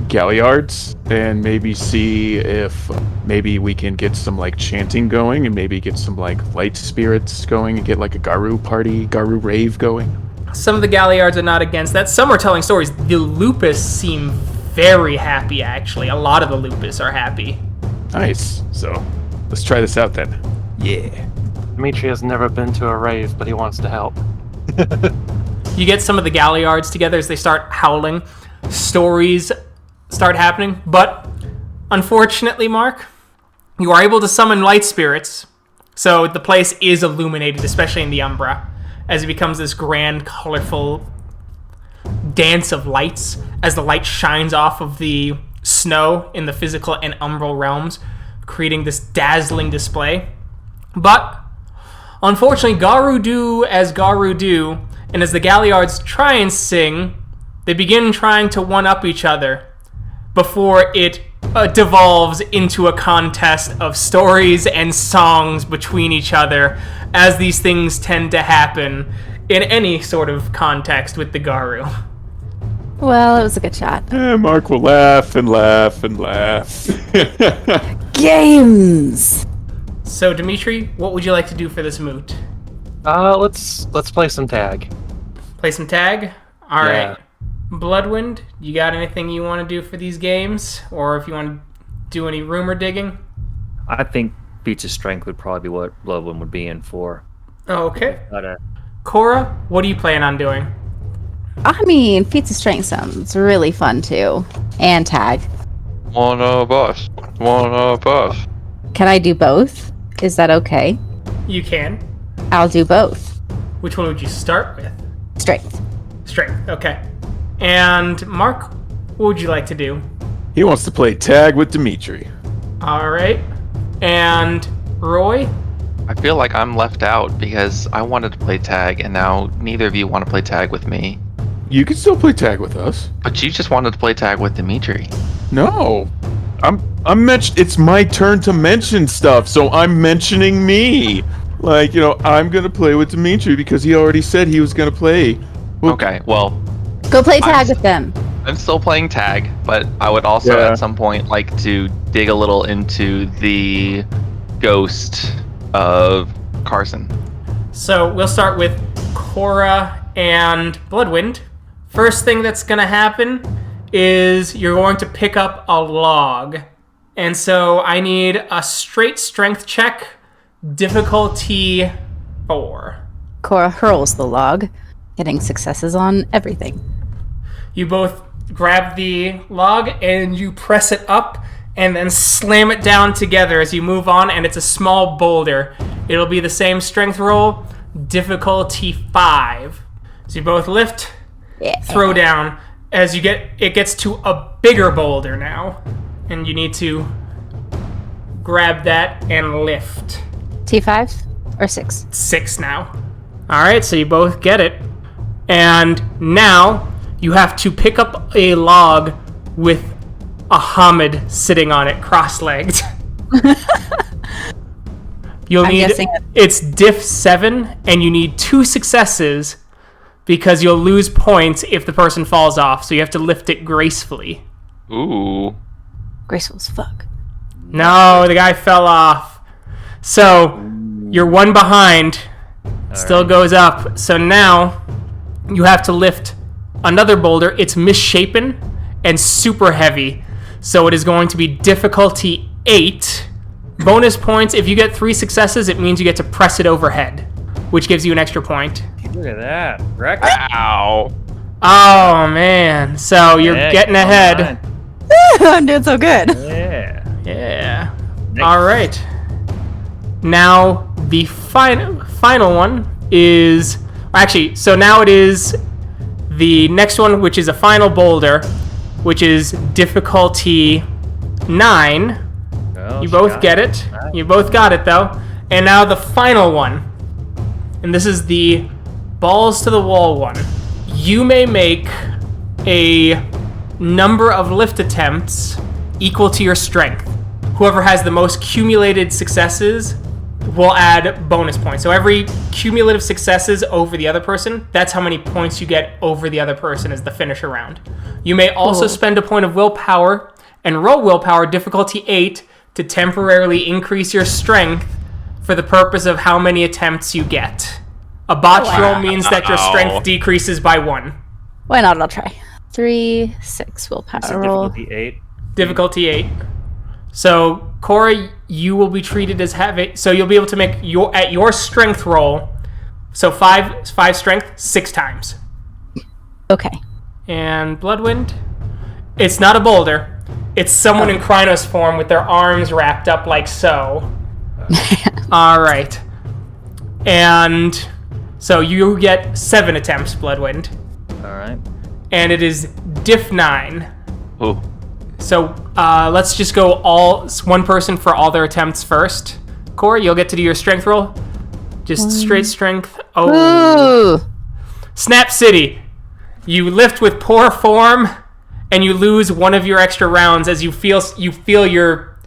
Speaker 3: Galliards and maybe see if maybe we can get some like chanting going and maybe get some like light spirits going and get like a Garou party, Garou rave going.
Speaker 1: Some of the Galliards are not against that. Some are telling stories. The Lupus seem very happy, actually. A lot of the Lupus are happy.
Speaker 3: Nice. So, let's try this out then. Yeah.
Speaker 6: Dimitri has never been to a rave, but he wants to help.
Speaker 1: You get some of the Galliards together as they start howling. Stories start happening, but unfortunately, Mark, you are able to summon light spirits, so the place is illuminated, especially in the Umbra, as it becomes this grand, colorful dance of lights as the light shines off of the snow in the physical and umbral realms, creating this dazzling display. But unfortunately, Garou do as Garou do, and as the Galliards try and sing, they begin trying to one-up each other before it devolves into a contest of stories and songs between each other, as these things tend to happen in any sort of context with the Garou.
Speaker 2: Well, it was a good shot.
Speaker 3: Mark will laugh and laugh and laugh.
Speaker 2: Games!
Speaker 1: So, Dimitri, what would you like to do for this moot?
Speaker 6: Let's play some tag.
Speaker 1: Play some tag? All
Speaker 6: Yeah.
Speaker 1: right. Bloodwind, you got anything you want to do for these games? Or if you want to do any rumor digging?
Speaker 5: I think feats of strength would probably be what Bloodwind would be in for.
Speaker 1: Oh, okay.
Speaker 5: But,
Speaker 1: Cora, what do you plan on doing?
Speaker 2: I mean, feats of strength sounds really fun too. And tag.
Speaker 4: One of us.
Speaker 2: Can I do both? Is that okay?
Speaker 1: You can.
Speaker 2: I'll do both.
Speaker 1: Which one would you start with?
Speaker 2: Strength.
Speaker 1: Strength, okay. And Mark, what would you like to do?
Speaker 3: He wants to play tag with Dimitri.
Speaker 1: All right. And Roy?
Speaker 4: I feel like I'm left out because I wanted to play tag and now neither of you want to play tag with me.
Speaker 3: You can still play tag with us.
Speaker 4: But you just wanted to play tag with Dimitri.
Speaker 3: No. It's my turn to mention stuff, so I'm mentioning me. Like, I'm gonna play with Dimitri because he already said he was gonna play.
Speaker 4: Okay, well,
Speaker 2: Go play tag with them.
Speaker 4: I'm still playing tag, but I would also at some point like to dig a little into the ghost of Carson.
Speaker 1: So we'll start with Cora and Bloodwind. First thing that's going to happen is you're going to pick up a log. And so I need a straight strength check, difficulty 4.
Speaker 2: Cora hurls the log, getting successes on everything.
Speaker 1: You both grab the log and you press it up and then slam it down together as you move on, and it's a small boulder. It'll be the same strength roll, difficulty 5. So you both lift,
Speaker 2: Yeah.
Speaker 1: throw down. As it gets to a bigger boulder now, and you need to grab that and lift.
Speaker 2: T5 or 6?
Speaker 1: 6 now. All right, so you both get it. And now you have to pick up a log with a Hamid sitting on it, cross-legged. You'll
Speaker 2: I'm
Speaker 1: need
Speaker 2: guessing
Speaker 1: it's diff 7, and you need 2 successes because you'll lose points if the person falls off. So you have to lift it gracefully.
Speaker 4: Ooh.
Speaker 2: graceful as fuck.
Speaker 1: No, the guy fell off. So you're one behind. Still goes up. So now you have to lift another boulder. It's misshapen and super heavy. So it is going to be difficulty 8. Bonus points. If you get 3 successes, it means you get to press it overhead, which gives you an extra point.
Speaker 5: Look at that. Wreck.
Speaker 4: Ow.
Speaker 1: Oh, man. So you're getting ahead.
Speaker 2: I'm doing so good.
Speaker 5: Yeah.
Speaker 1: Yeah.
Speaker 5: Nice.
Speaker 1: All right. Now the final one is actually. So now it is the next one, which is a final boulder, which is difficulty 9.
Speaker 5: Oh,
Speaker 1: You both get it. You both got it though. And now the final one, and this is the balls to the wall one. You may make a number of lift attempts equal to your strength. Whoever has the most cumulated successes will add bonus points. So every cumulative successes over the other person, that's how many points you get over the other person as the finisher round. You may also spend a point of willpower and roll willpower difficulty 8 to temporarily increase your strength for the purpose of how many attempts you get. A botch roll means that your strength decreases by 1.
Speaker 2: Why not? I'll try. 3, 6 willpower
Speaker 5: So
Speaker 2: roll.
Speaker 5: difficulty 8.
Speaker 1: Difficulty 8. So, Cora, you will be treated as having... So you'll be able to make your strength roll. So 5 strength, 6 times.
Speaker 2: Okay.
Speaker 1: And Bloodwind, it's not a boulder. It's someone in Krynos form with their arms wrapped up like so. All right. And so you get 7 attempts, Bloodwind.
Speaker 5: All right.
Speaker 1: And it is diff 9.
Speaker 4: Ooh.
Speaker 1: So let's just go one person for all their attempts first. Cora, you'll get to do your strength roll. Just straight strength. Oh.
Speaker 2: Ooh.
Speaker 1: Snap City. You lift with poor form, and you lose one of your extra rounds as you feel your,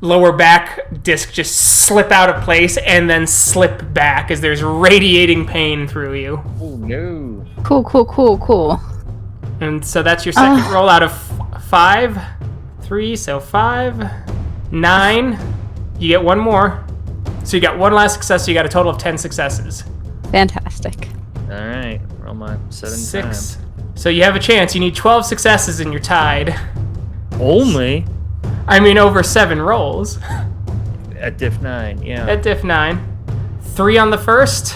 Speaker 1: lower back disc just slip out of place and then slip back as there's radiating pain through you.
Speaker 5: Oh no.
Speaker 2: Cool.
Speaker 1: And so that's your second roll out of 5. 3, so 5. 9. You get one more. So you got one last success, so you got a total of 10 successes.
Speaker 2: Fantastic.
Speaker 5: All right. Roll my 7
Speaker 1: 6.
Speaker 5: times.
Speaker 1: So you have a chance. You need 12 successes and you're tied.
Speaker 5: Only
Speaker 1: I mean, over 7 rolls.
Speaker 5: at diff 9. Yeah.
Speaker 1: At diff 9. 3 on the first.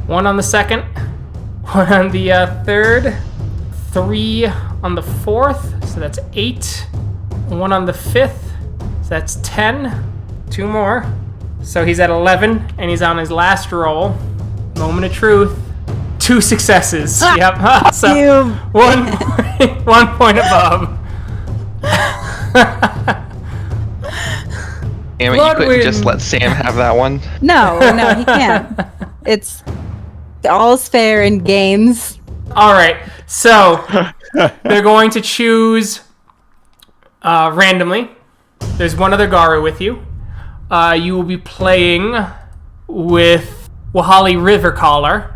Speaker 1: 1 on the second. 1 on the third. 3 on the fourth. So that's 8. 1 on the fifth. So that's 10. 2 more. So he's at 11, and he's on his last roll. Moment of truth. 2 successes. Yep. So 1 point above.
Speaker 4: Damn it, you couldn't just let Sam have that one?
Speaker 2: No, he can't. It's all's fair in games.
Speaker 1: All right. So they're going to choose randomly. There's one other Garou with you. You will be playing with Wahali Rivercaller,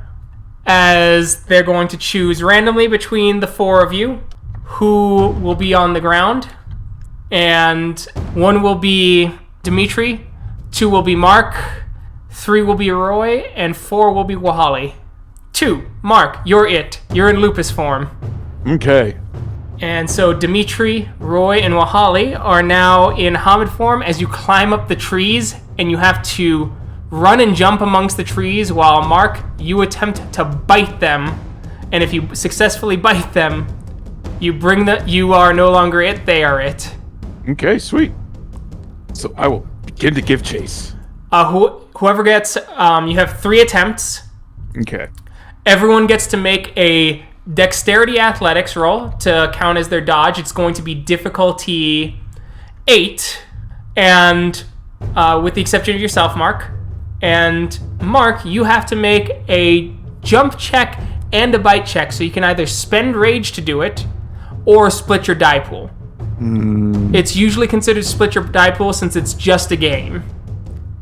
Speaker 1: as they're going to choose randomly between the 4 of you who will be on the ground. And 1 will be Dimitri, 2 will be Mark, 3 will be Roy, and 4 will be Wahali. 2, Mark, you're it. You're in lupus form.
Speaker 3: Okay.
Speaker 1: And so Dimitri, Roy, and Wahali are now in Hamid form as you climb up the trees, and you have to run and jump amongst the trees while Mark, you attempt to bite them. And if you successfully bite them, you are no longer it, they are it.
Speaker 3: Okay, sweet. So I will begin to give chase.
Speaker 1: Whoever gets, you have 3 attempts.
Speaker 3: Okay.
Speaker 1: Everyone gets to make a dexterity athletics roll to count as their dodge. It's going to be difficulty 8, and with the exception of yourself, Mark. And Mark, you have to make a jump check and a bite check, so you can either spend rage to do it or split your die pool. It's usually considered split your die pool since it's just a game,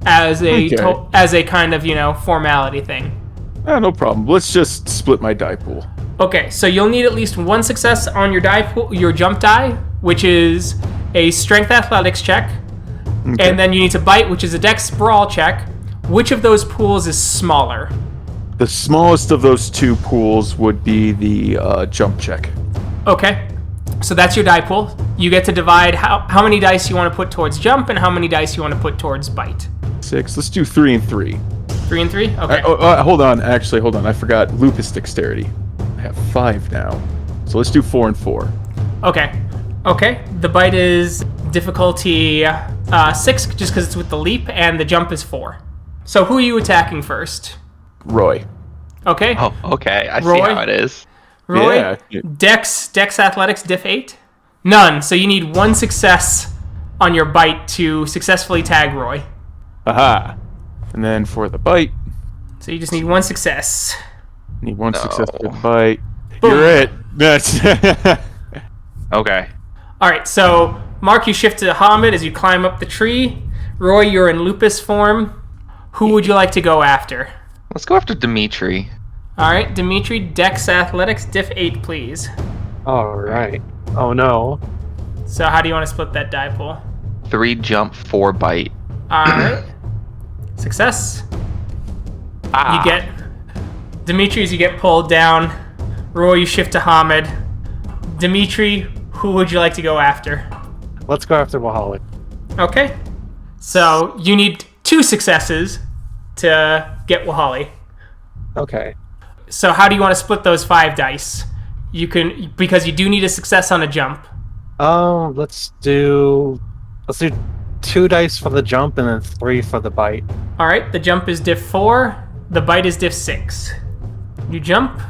Speaker 1: as a kind of formality thing.
Speaker 3: No problem. Let's just split my die pool.
Speaker 1: Okay, so you'll need at least 1 success on your die pool, your jump die, which is a strength athletics check, and then you need to bite, which is a dex brawl check. Which of those pools is smaller?
Speaker 3: The smallest of those 2 pools would be the jump check.
Speaker 1: Okay, so that's your die pool. You get to divide how many dice you want to put towards jump and how many dice you want to put towards bite.
Speaker 3: 6. Let's do 3 and 3.
Speaker 1: 3 and 3? Okay.
Speaker 3: Hold on. Actually, hold on. I forgot lupus dexterity. I have 5 now. So let's do 4 and 4.
Speaker 1: Okay. The bite is difficulty 6, just because it's with the leap, and the jump is 4. So who are you attacking first?
Speaker 3: Roy.
Speaker 1: Okay.
Speaker 4: Oh, okay. I
Speaker 1: Roy?
Speaker 4: see how it is.
Speaker 1: Roy,
Speaker 3: Yeah.
Speaker 1: Dex athletics, diff 8? None. So you need 1 success on your bite to successfully tag Roy.
Speaker 3: Aha. And then for the bite,
Speaker 1: So you just need 1 success.
Speaker 3: need 1 success for the bite.
Speaker 1: Boom.
Speaker 3: You're it. That's
Speaker 4: Okay.
Speaker 1: All right, so Mark, you shift to Hamid as you climb up the tree. Roy, you're in lupus form. Who would you like to go after?
Speaker 4: Let's go after Dimitri.
Speaker 1: All right, Dimitri, Dex Athletics, diff 8, please.
Speaker 6: All right. Oh no.
Speaker 1: So how do you want to split that die pool?
Speaker 4: 3 jump, 4 bite.
Speaker 1: All right. Success.
Speaker 4: Ah.
Speaker 1: You get... Dimitri, as you get pulled down. Roy, you shift to Hamid. Dimitri, who would you like to go after?
Speaker 6: Let's go after Wahali.
Speaker 1: Okay. So you need 2 successes to get Wahali.
Speaker 6: Okay.
Speaker 1: So how do you want to split those 5 dice? You can, because you do need a success on a jump.
Speaker 6: Let's do 2 dice for the jump and then 3 for the bite.
Speaker 1: All right, the jump is diff 4, the bite is diff 6. You jump.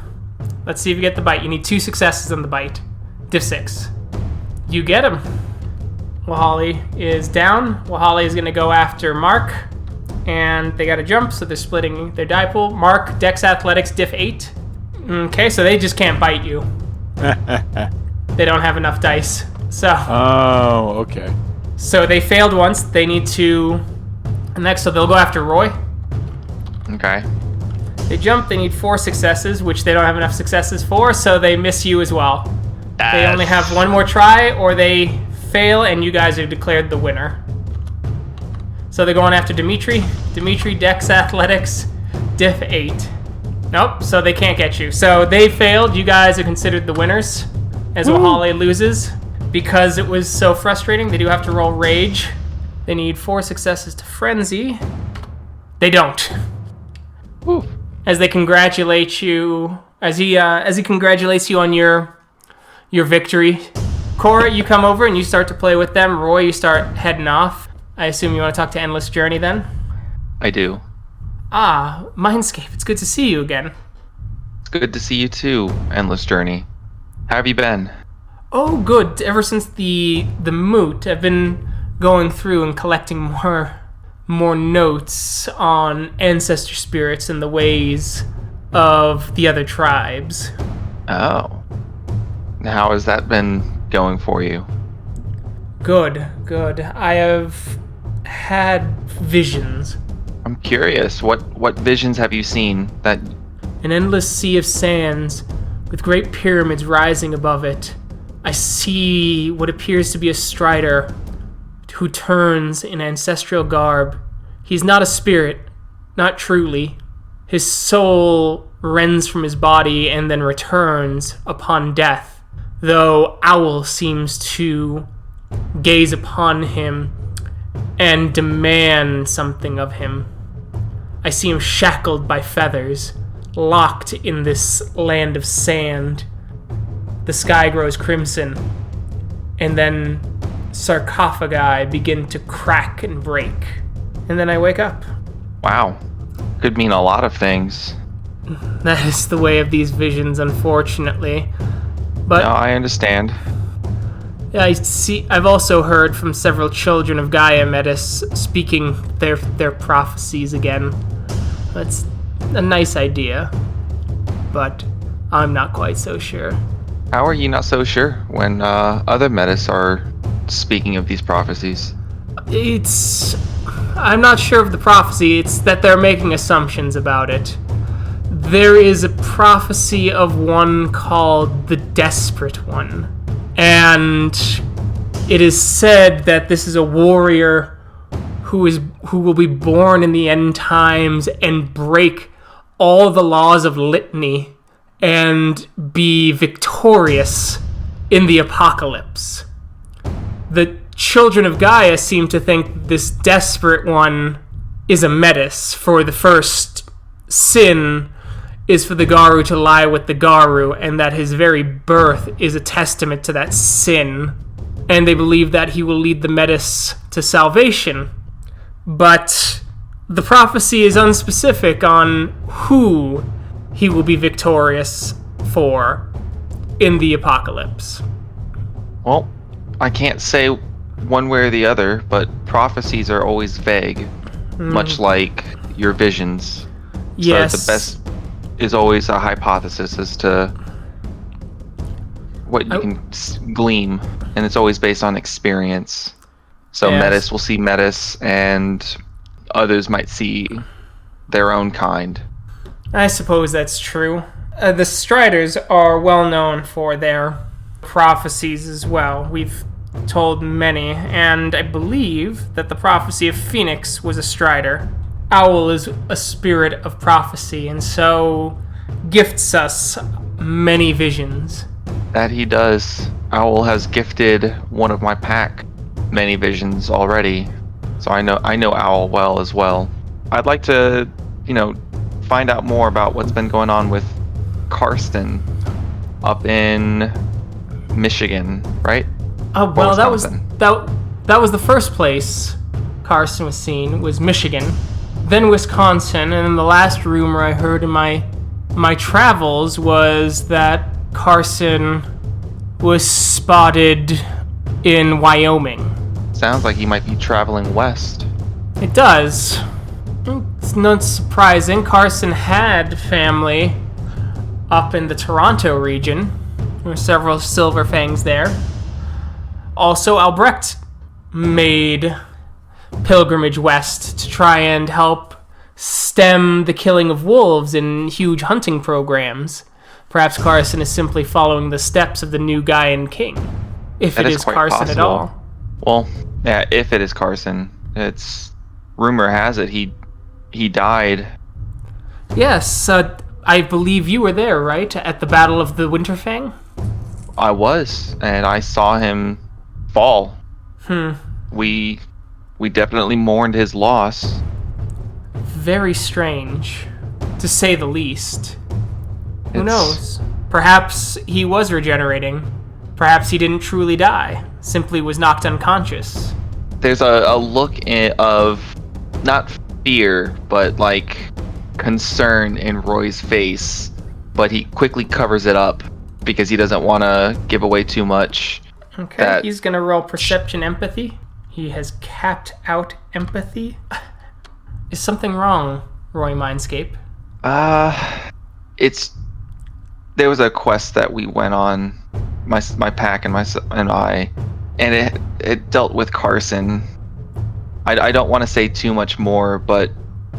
Speaker 1: Let's see if you get the bite. You need 2 successes on the bite. Diff 6. You get him. Wahali is down. Wahali is going to go after Mark. And they got to jump, so they're splitting their die pool. Mark, Dex Athletics, diff 8. Okay, so they just can't bite you. They don't have enough dice. So.
Speaker 3: Oh, okay.
Speaker 1: So they failed once. They need to... Next, so they'll go after Roy.
Speaker 4: Okay.
Speaker 1: They jump. They need 4 successes, which they don't have enough successes for, so they miss you as well. They only have 1 more try, or they fail, and you guys are declared the winner. So they're going after Dimitri. Dimitri, Dex Athletics, diff 8. Nope, so they can't get you. So they failed. You guys are considered the winners, as Wahali loses. Because it was so frustrating, they do have to roll Rage. They need 4 successes to Frenzy. They don't.
Speaker 4: Woo.
Speaker 1: As they congratulate you, as he congratulates you on your victory. Cora, you come over and you start to play with them. Roy, you start heading off. I assume you want to talk to Endless Journey then?
Speaker 4: I do.
Speaker 1: Ah, Mindscape, it's good to see you again.
Speaker 4: It's good to see you too, Endless Journey. How have you been?
Speaker 1: Oh, good. Ever since the moot, I've been going through and collecting more notes on ancestor spirits and the ways of the other tribes.
Speaker 4: Oh. How has that been going for you?
Speaker 1: Good. I have had visions.
Speaker 4: I'm curious, what visions have you seen that...
Speaker 1: An endless sea of sands with great pyramids rising above it. I see what appears to be a strider who turns in ancestral garb. He's not a spirit, not truly. His soul rends from his body and then returns upon death, though Owl seems to gaze upon him and demand something of him. I see him shackled by feathers, locked in this land of sand. The sky grows crimson, and then sarcophagi begin to crack and break. and then I wake up.
Speaker 4: Wow. Could mean a lot of things.
Speaker 1: That is the way of these visions, unfortunately. But
Speaker 4: No, I understand.
Speaker 1: I've also heard from several children of Gaia Metis speaking their prophecies again. That's a nice idea, but I'm not quite so sure.
Speaker 4: How are you not so sure when other Metis are speaking of these prophecies?
Speaker 1: I'm not sure of the prophecy, it's that they're making assumptions about it. There is a prophecy of one called the Desperate One, and it is said that this is a warrior who will be born in the end times and break all the laws of litany and be victorious in the apocalypse. The children of Gaia seem to think this Desperate One is a Metis, for the first sin is for the Garou to lie with the Garou, and that his very birth is a testament to that sin. And they believe that he will lead the Metis to salvation. But the prophecy is unspecific on who he will be victorious for in the apocalypse.
Speaker 4: Well, I can't say one way or the other, but prophecies are always vague, much like your visions.
Speaker 1: Yes.
Speaker 4: So the best is always a hypothesis as to what you can glean, and it's always based on experience. So
Speaker 1: Yes.
Speaker 4: Metis will see Metis, and others might see their own kind.
Speaker 1: I suppose that's true. The Striders are well known for their prophecies as well. We've told many, and I believe that the prophecy of Phoenix was a Strider. Owl is a spirit of prophecy, and so gifts us many visions.
Speaker 4: That he does. Owl has gifted one of my pack many visions already, so I know Owl well as well. I'd like to, find out more about what's been going on with Karsten up in Michigan, right?
Speaker 1: Oh well, that was
Speaker 4: Wisconsin.
Speaker 1: that was the first place Karsten was seen, was Michigan, then Wisconsin, and then the last rumor I heard in my travels was that Karsten was spotted in Wyoming.
Speaker 4: Sounds like he might be traveling west.
Speaker 1: It does. It's not surprising. Karsten had family up in the Toronto region. There were several Silver Fangs there. Also, Albrecht made pilgrimage west to try and help stem the killing of wolves in huge hunting programs. Perhaps Karsten is simply following the steps of the new Gaian king, if
Speaker 4: That
Speaker 1: it
Speaker 4: is
Speaker 1: is
Speaker 4: quite
Speaker 1: Karsten at
Speaker 4: possible.
Speaker 1: all.
Speaker 4: Well, yeah, if it is Karsten, rumor has it he died.
Speaker 1: Yes, I believe you were there, right? At the Battle of the Winterfang?
Speaker 4: I was, and I saw him fall. We definitely mourned his loss.
Speaker 1: Very strange, to say the least. Who
Speaker 4: It's-
Speaker 1: knows? Perhaps he was regenerating. Perhaps he didn't truly die, simply was knocked unconscious.
Speaker 4: There's a look of not fear, but like concern in Roy's face, but he quickly covers it up because he doesn't want to give away too much.
Speaker 1: Okay, he's gonna roll perception empathy. He has capped out empathy. Is something wrong, Roy Mindscape?
Speaker 4: There was a quest that we went on, my pack and I, and it dealt with Carson. I don't want to say too much more, but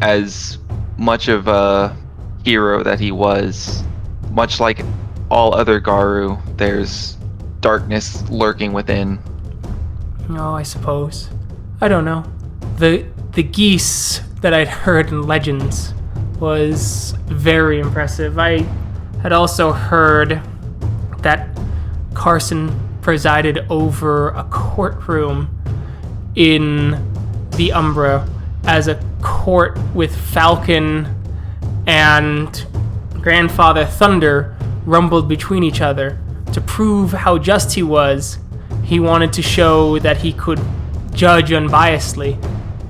Speaker 4: as much of a hero that he was, much like all other Garou, there's darkness lurking within.
Speaker 1: Oh, I suppose. I don't know. The geese that I'd heard in legends was very impressive. I had also heard that Carson presided over a courtroom in the Umbra as a court with Falcon and Grandfather Thunder rumbled between each other. To prove how just he was, he wanted to show that he could judge unbiasedly.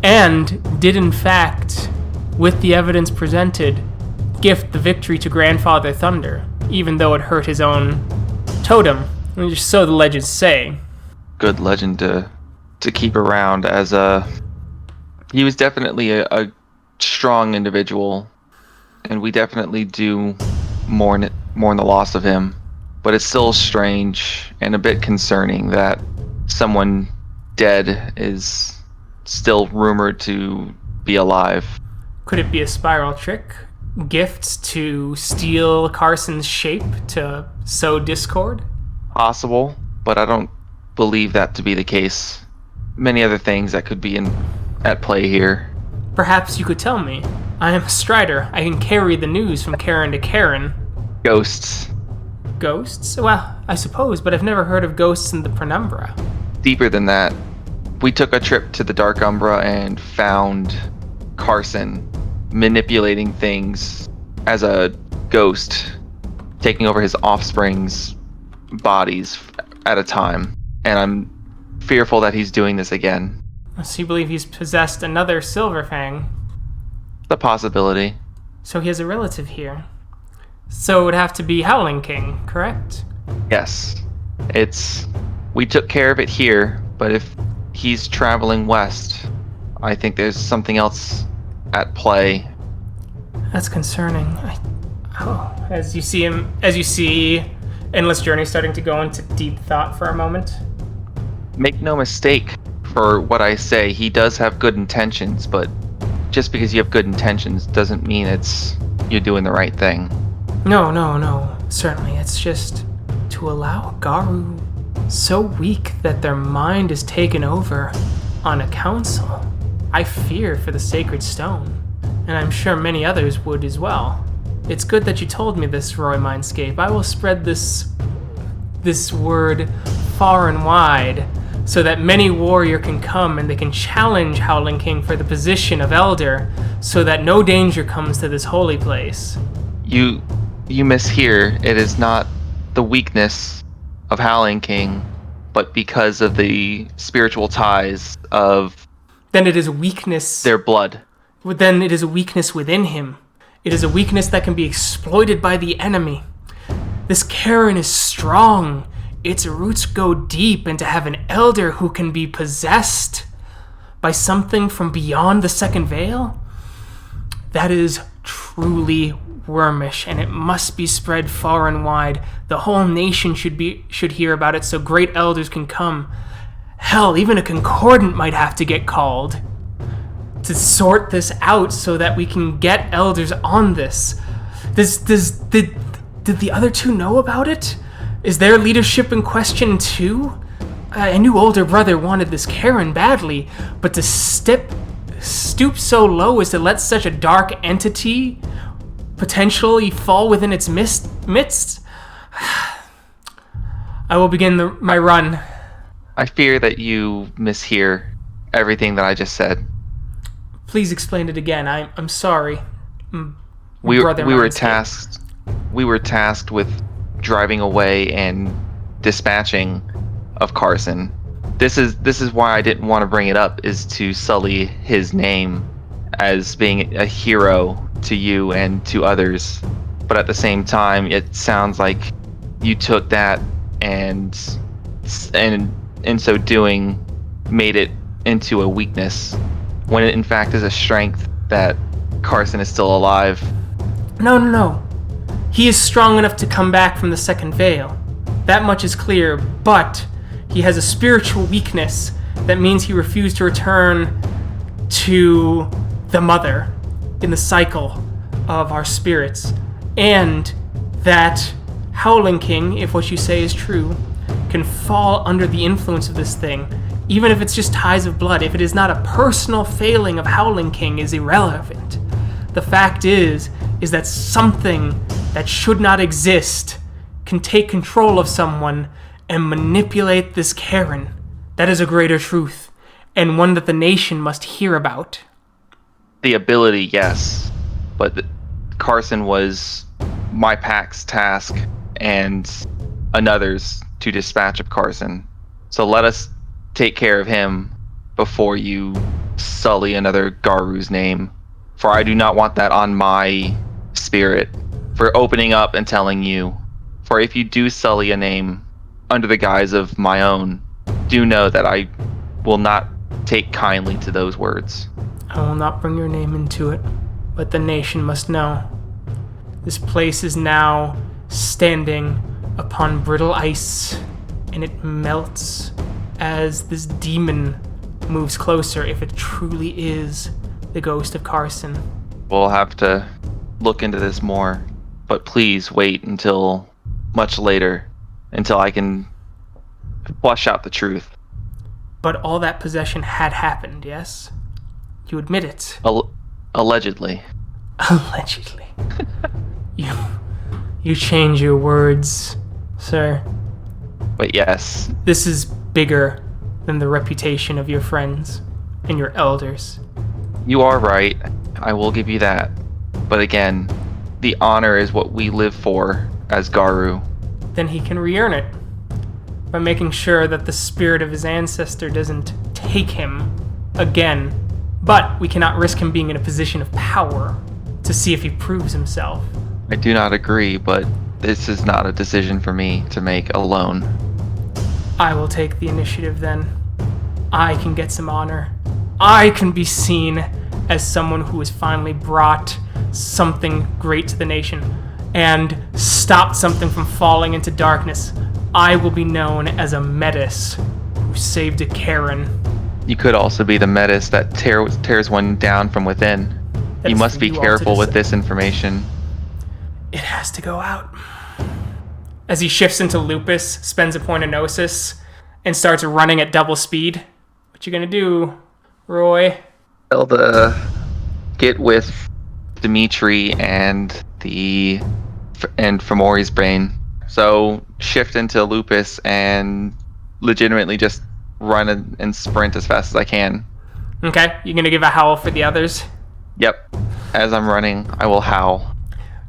Speaker 1: and did in fact, with the evidence presented, gift the victory to Grandfather Thunder, even though it hurt his own totem, so the legends say.
Speaker 4: Good legend to keep around as he was definitely a strong individual, and we definitely do mourn the loss of him. But it's still strange and a bit concerning that someone dead is still rumored to be alive.
Speaker 1: Could it be a spiral trick? Gifts to steal Carson's shape to sow discord?
Speaker 4: Possible, but I don't believe that to be the case. Many other things that could be at play here.
Speaker 1: Perhaps you could tell me. I am a Strider. I can carry the news from Karen to Karen.
Speaker 4: Ghosts.
Speaker 1: Ghosts? Well, I suppose, but I've never heard of ghosts in the Penumbra.
Speaker 4: Deeper than that, we took a trip to the Dark Umbra and found Carson manipulating things as a ghost, taking over his offspring's bodies at a time. And I'm fearful that he's doing this again.
Speaker 1: So you believe he's possessed another Silverfang?
Speaker 4: The possibility.
Speaker 1: So he has a relative here. So it would have to be Howling King, correct?
Speaker 4: Yes. We took care of it here, but if he's traveling west, I think there's something else at play.
Speaker 1: That's concerning. As you see Endless Journey starting to go into deep thought for a moment.
Speaker 4: Make no mistake for what I say, he does have good intentions, but just because you have good intentions doesn't mean you're doing the right thing.
Speaker 1: No. Certainly, it's just to allow a Garou so weak that their mind is taken over on a council. I fear for the Sacred Stone, and I'm sure many others would as well. It's good that you told me this, Roy Mindscape. I will spread this word far and wide so that many warrior can come and they can challenge Howling King for the position of Elder so that no danger comes to this holy place.
Speaker 4: You mishear. It is not the weakness of Howling King, but because of the spiritual ties of
Speaker 1: Then it is a weakness.
Speaker 4: Their blood.
Speaker 1: Then it is a weakness within him. It is a weakness that can be exploited by the enemy. This Karen is strong. Its roots go deep, and to have an elder who can be possessed by something from beyond the second veil, that is truly wormish, and it must be spread far and wide. The whole nation should hear about it so great elders can come. Hell, even a concordant might have to get called to sort this out so that we can get elders on this. Did the other two know about it? Is their leadership in question too? I knew older brother wanted this Karen badly, but to stoop so low as to let such a dark entity potentially fall within its midst? I will begin my run.
Speaker 4: I fear that you mishear everything that I just said.
Speaker 1: Please explain it again. I'm sorry.
Speaker 4: We were tasked with driving away and dispatching of Carson. This is why I didn't want to bring it up, is to sully his name as being a hero to you and to others. But at the same time, it sounds like you took that and in so doing made it into a weakness, when it in fact is a strength that Carson is still alive.
Speaker 1: No. He is strong enough to come back from the second veil. That much is clear, but he has a spiritual weakness that means he refused to return to the mother in the cycle of our spirits. And that Howling King, if what you say is true, can fall under the influence of this thing, even if it's just ties of blood. If it is not a personal failing of Howling King, is irrelevant. The fact is that something that should not exist can take control of someone and manipulate this Karen. That is a greater truth, and one that the nation must hear about.
Speaker 4: The ability, yes, but Carson was my pack's task and another's to dispatch of Carson. So let us take care of him before you sully another Garu's name, for I do not want that on my spirit for opening up and telling you. For if you do sully a name under the guise of my own, do know that I will not take kindly to those words.
Speaker 1: I will not bring your name into it, but the nation must know. This place is now standing upon brittle ice, and it melts as this demon moves closer, if it truly is the ghost of Carson.
Speaker 4: We'll have to look into this more, but please wait until much later, until I can flush out the truth.
Speaker 1: But all that possession had happened, yes? You admit it.
Speaker 4: Allegedly.
Speaker 1: Allegedly. You change your words, sir.
Speaker 4: But yes.
Speaker 1: This is bigger than the reputation of your friends and your elders.
Speaker 4: You are right. I will give you that. But again, the honor is what we live for as Garou.
Speaker 1: Then he can re-earn it by making sure that the spirit of his ancestor doesn't take him again. But we cannot risk him being in a position of power to see if he proves himself.
Speaker 4: I do not agree, but this is not a decision for me to make alone.
Speaker 1: I will take the initiative then. I can get some honor. I can be seen as someone who has finally brought something great to the nation and stopped something from falling into darkness. I will be known as a Metis who saved a Karen.
Speaker 4: You could also be the Metis that tears one down from within.
Speaker 1: That
Speaker 4: You
Speaker 1: is
Speaker 4: must
Speaker 1: for
Speaker 4: be
Speaker 1: you all to
Speaker 4: careful with
Speaker 1: decide.
Speaker 4: this information.
Speaker 1: It has to go out. As he shifts into Lupus, spends a point of Gnosis, and starts running at double speed. What you gonna do, Roy?
Speaker 4: Tell get with Dimitri and Fomori's brain. So shift into Lupus and legitimately just run and sprint as fast as I can.
Speaker 1: Okay, you gonna give a howl for the others?
Speaker 4: Yep. As I'm running, I will howl.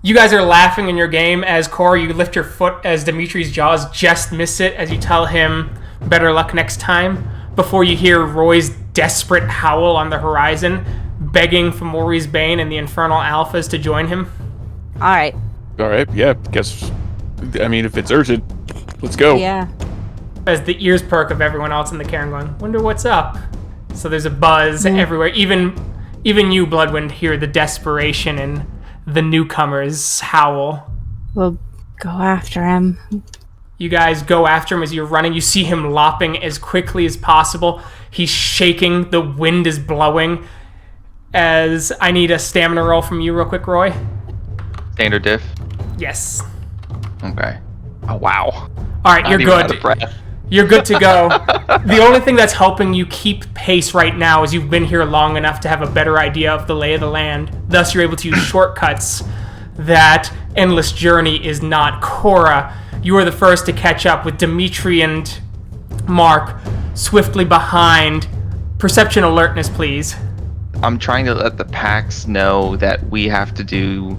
Speaker 1: You guys are laughing in your game as Cora, you lift your foot as Dimitri's jaws just miss it as you tell him better luck next time, before you hear Roy's desperate howl on the horizon, begging for Maurice Bane and the Infernal Alphas to join him.
Speaker 2: Alright.
Speaker 3: Alright, yeah, guess. I mean, if it's urgent, let's go.
Speaker 2: Yeah.
Speaker 1: As the ears perk of everyone else in the cairn going, wonder what's up. So there's a buzz everywhere. Even you, Bloodwind, hear the desperation in the newcomers howl.
Speaker 2: We'll go after him.
Speaker 1: You guys go after him as you're running. You see him lopping as quickly as possible. He's shaking. The wind is blowing. As I need a stamina roll from you real quick, Roy.
Speaker 4: Standard diff.
Speaker 1: Yes.
Speaker 4: Okay. Oh, wow.
Speaker 1: All right, you're
Speaker 4: Not even out of
Speaker 1: good.
Speaker 4: breath.
Speaker 1: You're good to go. The only thing that's helping you keep pace right now is you've been here long enough to have a better idea of the lay of the land. Thus, you're able to use shortcuts. That endless journey is not. Cora, you are the first to catch up with Dimitri and Mark swiftly behind. Perception alertness, please.
Speaker 4: I'm trying to let the packs know that we have to do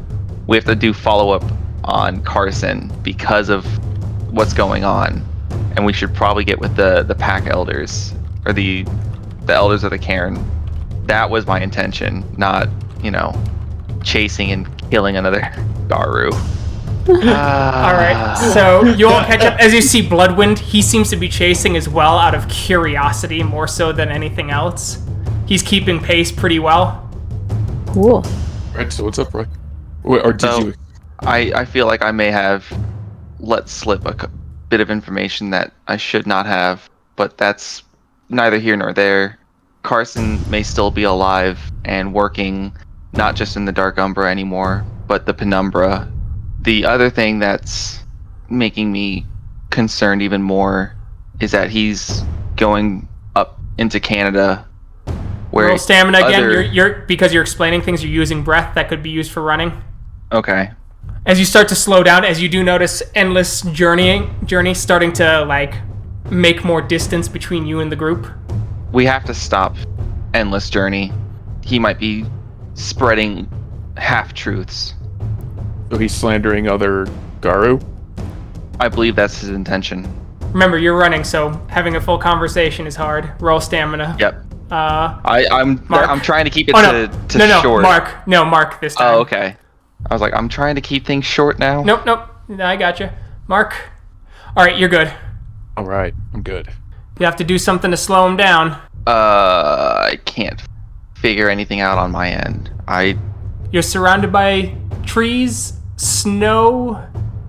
Speaker 4: follow-up on Carson because of what's going on. And we should probably get with the pack elders, or the elders of the cairn. That was my intention, not, chasing and killing another Garou.
Speaker 1: All right, so you all catch up. As you see Bloodwind, he seems to be chasing as well out of curiosity more so than anything else. He's keeping pace pretty well.
Speaker 2: Cool.
Speaker 3: Right, so what's up, Roy? Or did
Speaker 4: So,
Speaker 3: you?
Speaker 4: I feel like I may have let slip a bit of information that I should not have, but that's neither here nor there. Carson may still be alive and working not just in the Dark Umbra anymore, but the Penumbra. The other thing that's making me concerned even more is that he's going up into Canada, where
Speaker 1: Roll stamina again.
Speaker 4: other-
Speaker 1: You're because you're explaining things. You're using breath that could be used for running.
Speaker 4: Okay.
Speaker 1: As you start to slow down, as you do notice endless journey starting to make more distance between you and the group.
Speaker 4: We have to stop Endless Journey. He might be spreading half-truths.
Speaker 3: So he's slandering other Garou?
Speaker 4: I believe that's his intention.
Speaker 1: Remember, you're running, so having a full conversation is hard. Roll stamina.
Speaker 4: Yep. I'm trying to keep it to
Speaker 1: no,
Speaker 4: short.
Speaker 1: Mark this time.
Speaker 4: Oh, okay. I was like, I'm trying to keep things short now.
Speaker 1: Nope. No, I got you. Mark. All right, you're good.
Speaker 3: All right, I'm good.
Speaker 1: You have to do something to slow him down.
Speaker 4: I can't figure anything out on my end.
Speaker 1: You're surrounded by trees, snow,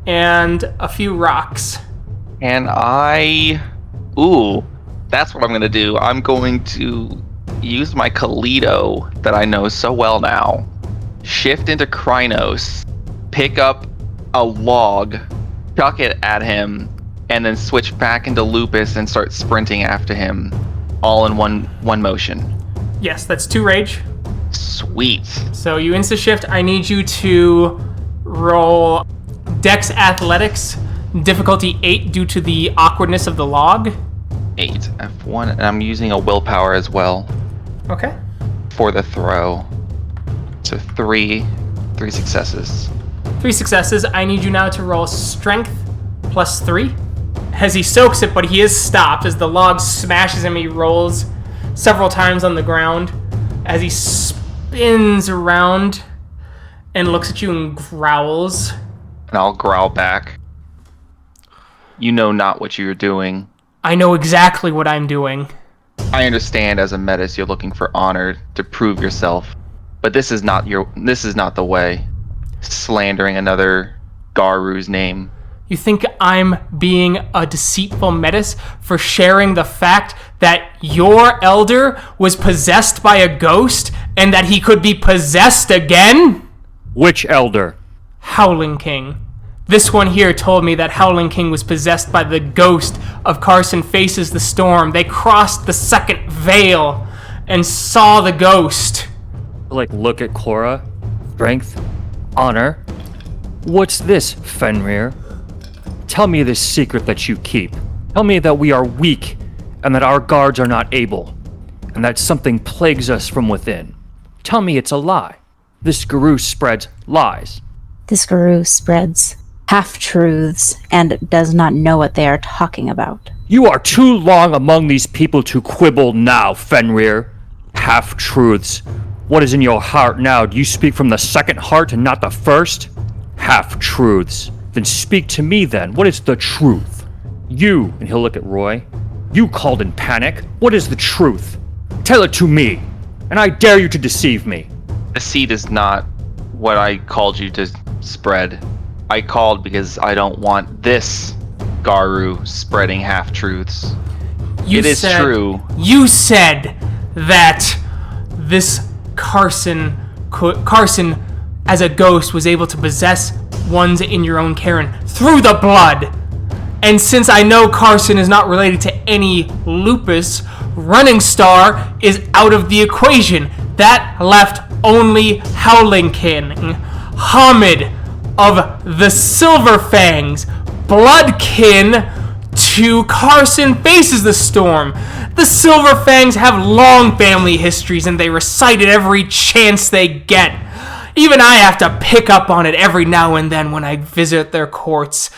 Speaker 1: and a few rocks.
Speaker 4: And Ooh, that's what I'm going to do. I'm going to use my Kalido that I know so well now, shift into Krynos, pick up a log, chuck it at him, and then switch back into Lupus and start sprinting after him, all in one motion.
Speaker 1: Yes, that's 2 rage.
Speaker 4: Sweet.
Speaker 1: So you insta-shift. I need you to roll Dex Athletics, difficulty 8 due to the awkwardness of the log.
Speaker 4: 8, F1, and I'm using a willpower as well.
Speaker 1: Okay.
Speaker 4: For the throw. So 3 successes.
Speaker 1: 3 successes. I need you now to roll Strength plus 3. As he soaks it, but he is stopped. As the log smashes him, he rolls several times on the ground. As he spins around and looks at you and growls.
Speaker 4: And I'll growl back. You know not what you're doing.
Speaker 1: I know exactly what I'm doing.
Speaker 4: I understand as a metis you're looking for honor to prove yourself, but this is not the way. Slandering another Garou's name.
Speaker 1: You think I'm being a deceitful metis for sharing the fact that your elder was possessed by a ghost and that he could be possessed again?
Speaker 5: Which elder?
Speaker 1: Howling King. This one here told me that Howling King was possessed by the ghost of Carson Faces the Storm. They crossed the second veil and saw the ghost.
Speaker 5: Look at Cora. Strength. Honor. What's this, Fenrir? Tell me this secret that you keep. Tell me that we are weak, and that our guards are not able, and that something plagues us from within. Tell me it's a lie. This Garou spreads lies.
Speaker 2: This Garou spreads half-truths and does not know what they are talking about.
Speaker 5: You are too long among these people to quibble now, Fenrir. Half-truths. What is in your heart now? Do you speak from the second heart and not the first? Half-truths. Then speak to me then. What is the truth? You, and he'll look at Roy, you called in panic. What is the truth? Tell it to me, and I dare you to deceive me.
Speaker 4: The seed is not what I called you to spread. I called because I don't want this Garou spreading half-truths. It is true.
Speaker 1: You said that this Carson, as a ghost, was able to possess ones in your own Karen through the blood. And since I know Carson is not related to any Lupus, Running Star is out of the equation. That left only Howling King, Hamid of the Silver Fangs, bloodkin to Carson Faces the Storm. The Silver Fangs have long family histories and they recite it every chance they get. Even I have to pick up on it every now and then when I visit their courts,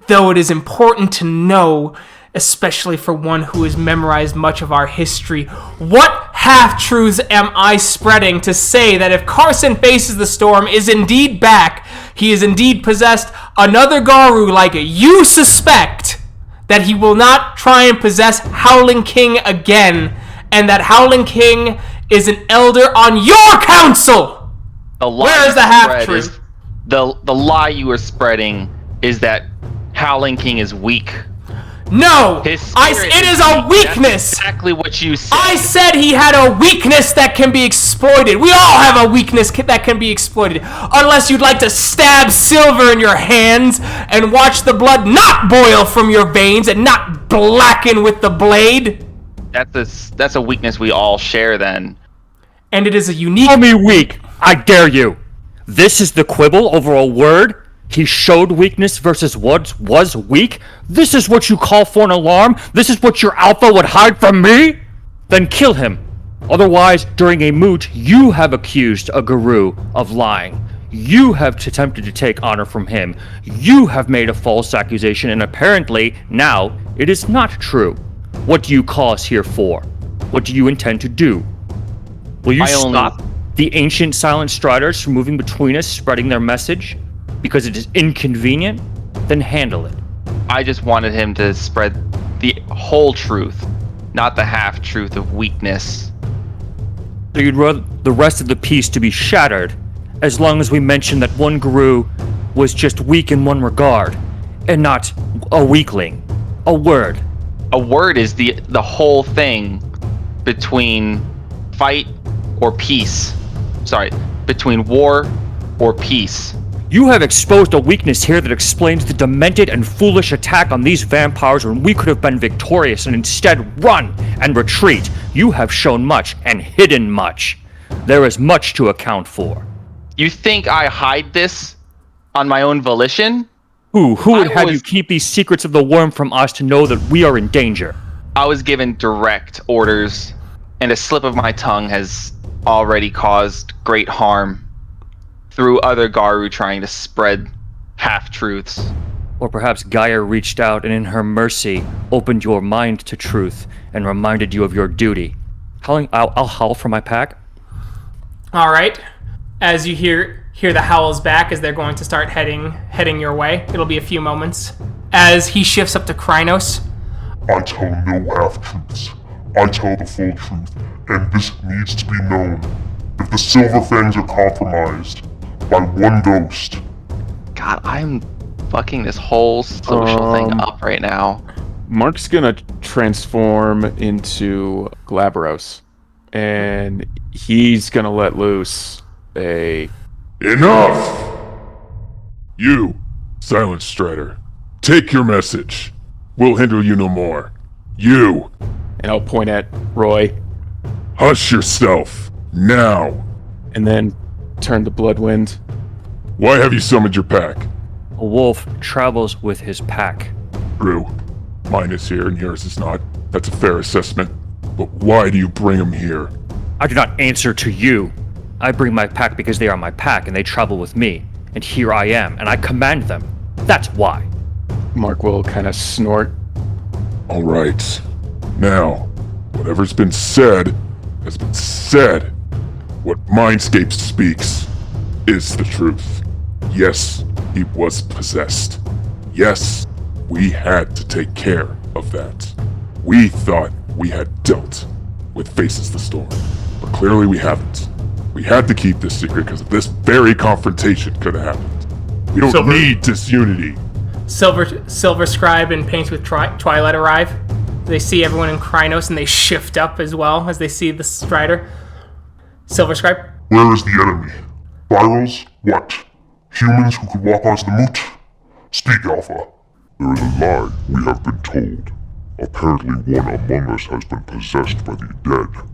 Speaker 1: though it is important to know, especially for one who has memorized much of our history, what half-truths am I spreading to say that if Carson Faces the Storm is indeed back, he is indeed possessed another Garou like you suspect, that he will not try and possess Howling King again, and that Howling King is an elder on your council? Where is the half-truth?
Speaker 4: The lie you were spreading is that Howling King is weak.
Speaker 1: No! It is a weakness!
Speaker 4: That's exactly what you said.
Speaker 1: I said he had a weakness that can be exploited. We all have a weakness that can be exploited. Unless you'd like to stab silver in your hands and watch the blood not boil from your veins and not blacken with the blade.
Speaker 4: That's a weakness we all share then.
Speaker 1: And it is a unique...
Speaker 5: Call me weak! I dare you! This is the quibble over a word? He showed weakness versus what was weak? This is what you call for an alarm? This is what your alpha would hide from me? Then kill him. Otherwise, during a moot, you have accused a Garou of lying. You have attempted to take honor from him. You have made a false accusation, and apparently, now, it is not true. What do you call us here for? What do you intend to do? Will you
Speaker 4: I only-
Speaker 5: stop the ancient silent striders from moving between us, spreading their message? Because it is inconvenient? Then handle it.
Speaker 4: I just wanted him to spread the whole truth, not the half-truth of weakness.
Speaker 5: So you'd rather the rest of the piece to be shattered, as long as we mention that one Garou was just weak in one regard, and not a weakling. A word.
Speaker 4: A word is the whole thing between fight or peace. Sorry, between war or peace.
Speaker 5: You have exposed a weakness here that explains the demented and foolish attack on these vampires when we could have been victorious and instead run and retreat. You have shown much and hidden much. There is much to account for.
Speaker 4: You think I hide this on my own volition?
Speaker 5: Who would
Speaker 4: I
Speaker 5: have
Speaker 4: was-
Speaker 5: you keep these secrets of the worm from us to know that we are in danger?
Speaker 4: I was given direct orders, and a slip of my tongue has already caused great harm through other Garou trying to spread half-truths.
Speaker 5: Or perhaps Gaia reached out and in her mercy opened your mind to truth and reminded you of your duty. I'll howl for my pack.
Speaker 1: All right. As you hear the howls back as they're going to start heading your way. It'll be a few moments. As he shifts up to Krynos.
Speaker 8: I tell no half-truths. I tell the full truth, and this needs to be known. If the Silver Fangs are compromised by one ghost,
Speaker 4: God, I'm fucking this whole social thing up right now.
Speaker 3: Mark's gonna transform into Glabros, and he's gonna let loose a...
Speaker 8: enough! You, Silent Strider, take your message. We'll hinder you no more. You,
Speaker 3: And I'll point at Roy,
Speaker 8: hush yourself, now.
Speaker 3: and then turn to Bloodwind.
Speaker 8: Why have you summoned your pack?
Speaker 5: A wolf travels with his pack.
Speaker 8: True. Mine is here and yours is not. That's a fair assessment. But why do you bring him here?
Speaker 5: I do not answer to you. I bring my pack because they are my pack and they travel with me. And here I am, and I command them. That's why.
Speaker 3: Mark will kind of snort.
Speaker 8: All right. Now, whatever's been said has been said. What Mindscape speaks is the truth. Yes, he was possessed. Yes, we had to take care of that. We thought we had dealt with Faces the Storm, but clearly we haven't. We had to keep this secret because this very confrontation could have happened. We don't need disunity.
Speaker 1: Silver Scribe and Paints with Twilight arrive. They see everyone in Krynos and they shift up as well as they see the Strider. Silver Scribe.
Speaker 8: Where is the enemy? Virals? What? Humans who could walk onto the moot? Speak, Alpha. There is a lie we have been told. Apparently one among us has been possessed by the dead.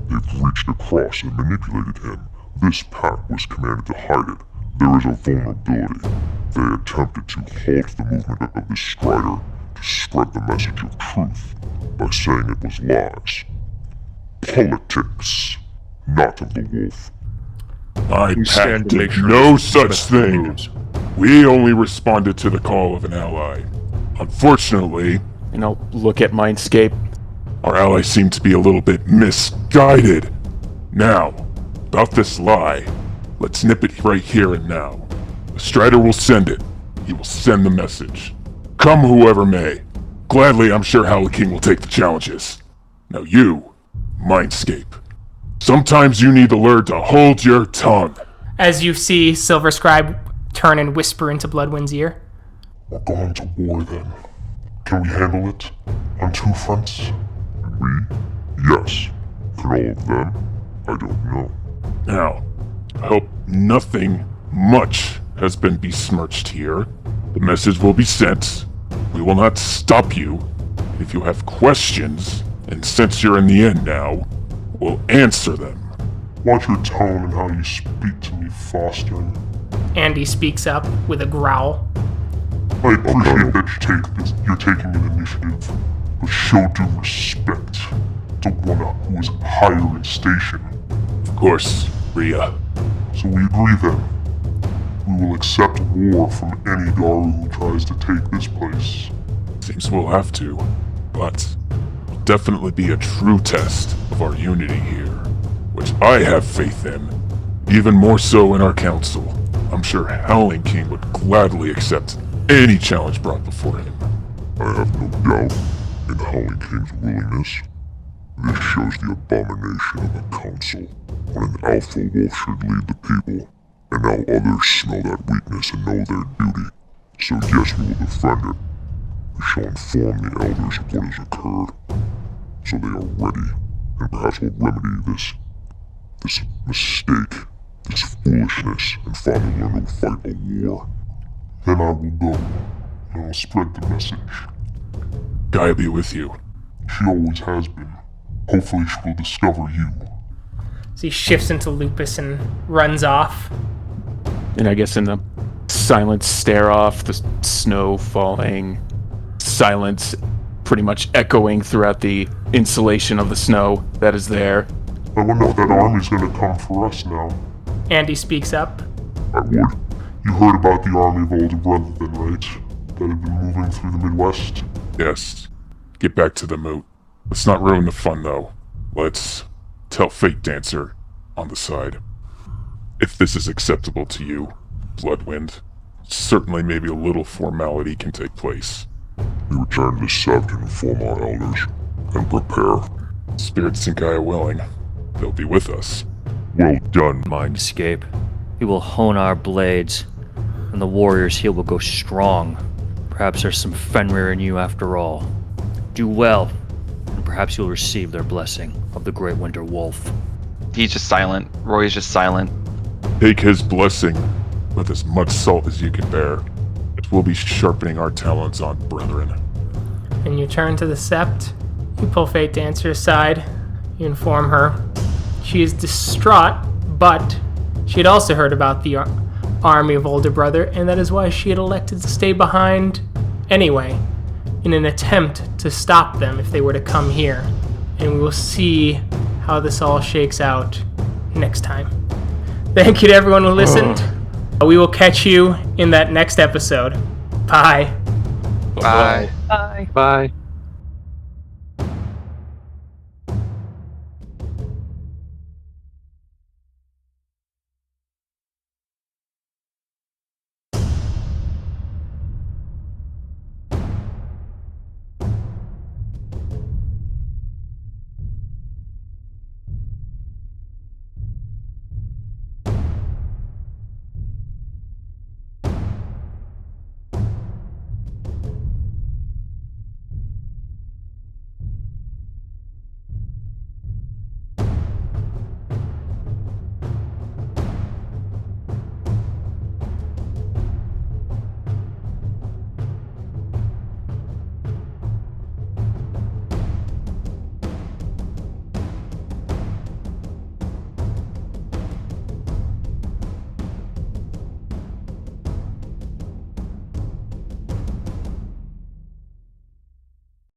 Speaker 8: They've reached across and manipulated him. This pack was commanded to hide it. There is a vulnerability. They attempted to halt the movement of this Strider to spread the message of truth by saying it was lies. Politics, not of the wolf. My pack did no such thing. We only responded to the call of an ally. Unfortunately,
Speaker 3: And I'll look at Mindscape.
Speaker 8: our ally seemed to be a little bit misguided. Now, about this lie, let's nip it right here and now. The Strider will send it. He will send the message. Come whoever may. Gladly, I'm sure Howley King will take the challenges. Now you, Mindscape. Sometimes you need to learn to hold your tongue.
Speaker 1: As you see Silver Scribe turn and whisper into Bloodwind's ear.
Speaker 8: We're going to war then. Can we handle it? On two fronts? We? Yes. Can all of them? I don't know. Now, I hope nothing much has been besmirched here. The message will be sent. We will not stop you. If you have questions, and since you're in the end now, we'll answer them. Watch your tone and how you speak to me, Foster.
Speaker 1: Andy speaks up with a growl.
Speaker 8: I appreciate that you're taking an initiative, but show due respect to one who is higher in station. Of course, Rhea. So we agree then. We will accept war from any Garou who tries to take this place. Seems we'll have to, but it'll definitely be a true test of of our unity here, which I have faith in, even more so in our council. I'm sure Howling King would gladly accept any challenge brought before him. I have no doubt in Howling King's willingness. This shows the abomination of a council when an alpha wolf should lead the people, and now others smell that weakness and know their duty. So yes, we will defend it. We shall inform the elders of what has occurred, so they are ready, and perhaps will remedy this mistake, this foolishness, and finally learn to fight a war. Then I will go, and I will spread the message.
Speaker 3: Gaia be with you.
Speaker 8: She always has been. Hopefully she will discover you.
Speaker 1: So he shifts into Lupus and runs off.
Speaker 3: And I guess in the silent stare off, the snow falling, silence pretty much echoing throughout the insulation of the snow that is there.
Speaker 8: I wonder if that army's gonna come for us now.
Speaker 1: Andy speaks up.
Speaker 8: I would. You heard about the army of older brother then, right? That had been moving through the Midwest?
Speaker 9: Yes. Get back to the moot. Let's not ruin the fun, though. Let's tell Fate Dancer on the side. If this is acceptable to you, Bloodwind, certainly maybe a little formality can take place.
Speaker 8: We return to Sept and inform our elders, and prepare.
Speaker 9: Spirits and Gaia willing, they'll be with us.
Speaker 8: Well done,
Speaker 5: Mindscape. We will hone our blades, and the warrior's heel will go strong. Perhaps there's some Fenrir in you after all. Do well, and perhaps you'll receive their blessing of the great winter wolf.
Speaker 4: He's just silent. Roy's just silent.
Speaker 9: Take his blessing with as much salt as you can bear. It will be sharpening our talons on brethren.
Speaker 1: And you turn to the Sept. You pull Fate Dancer aside. You inform her. She is distraught, but she had also heard about the army of older brother, and that is why she had elected to stay behind anyway, in an attempt to stop them if they were to come here. And we will see how this all shakes out next time. Thank you to everyone who listened. We will catch you in that next episode. Bye.
Speaker 4: Bye.
Speaker 6: Bye.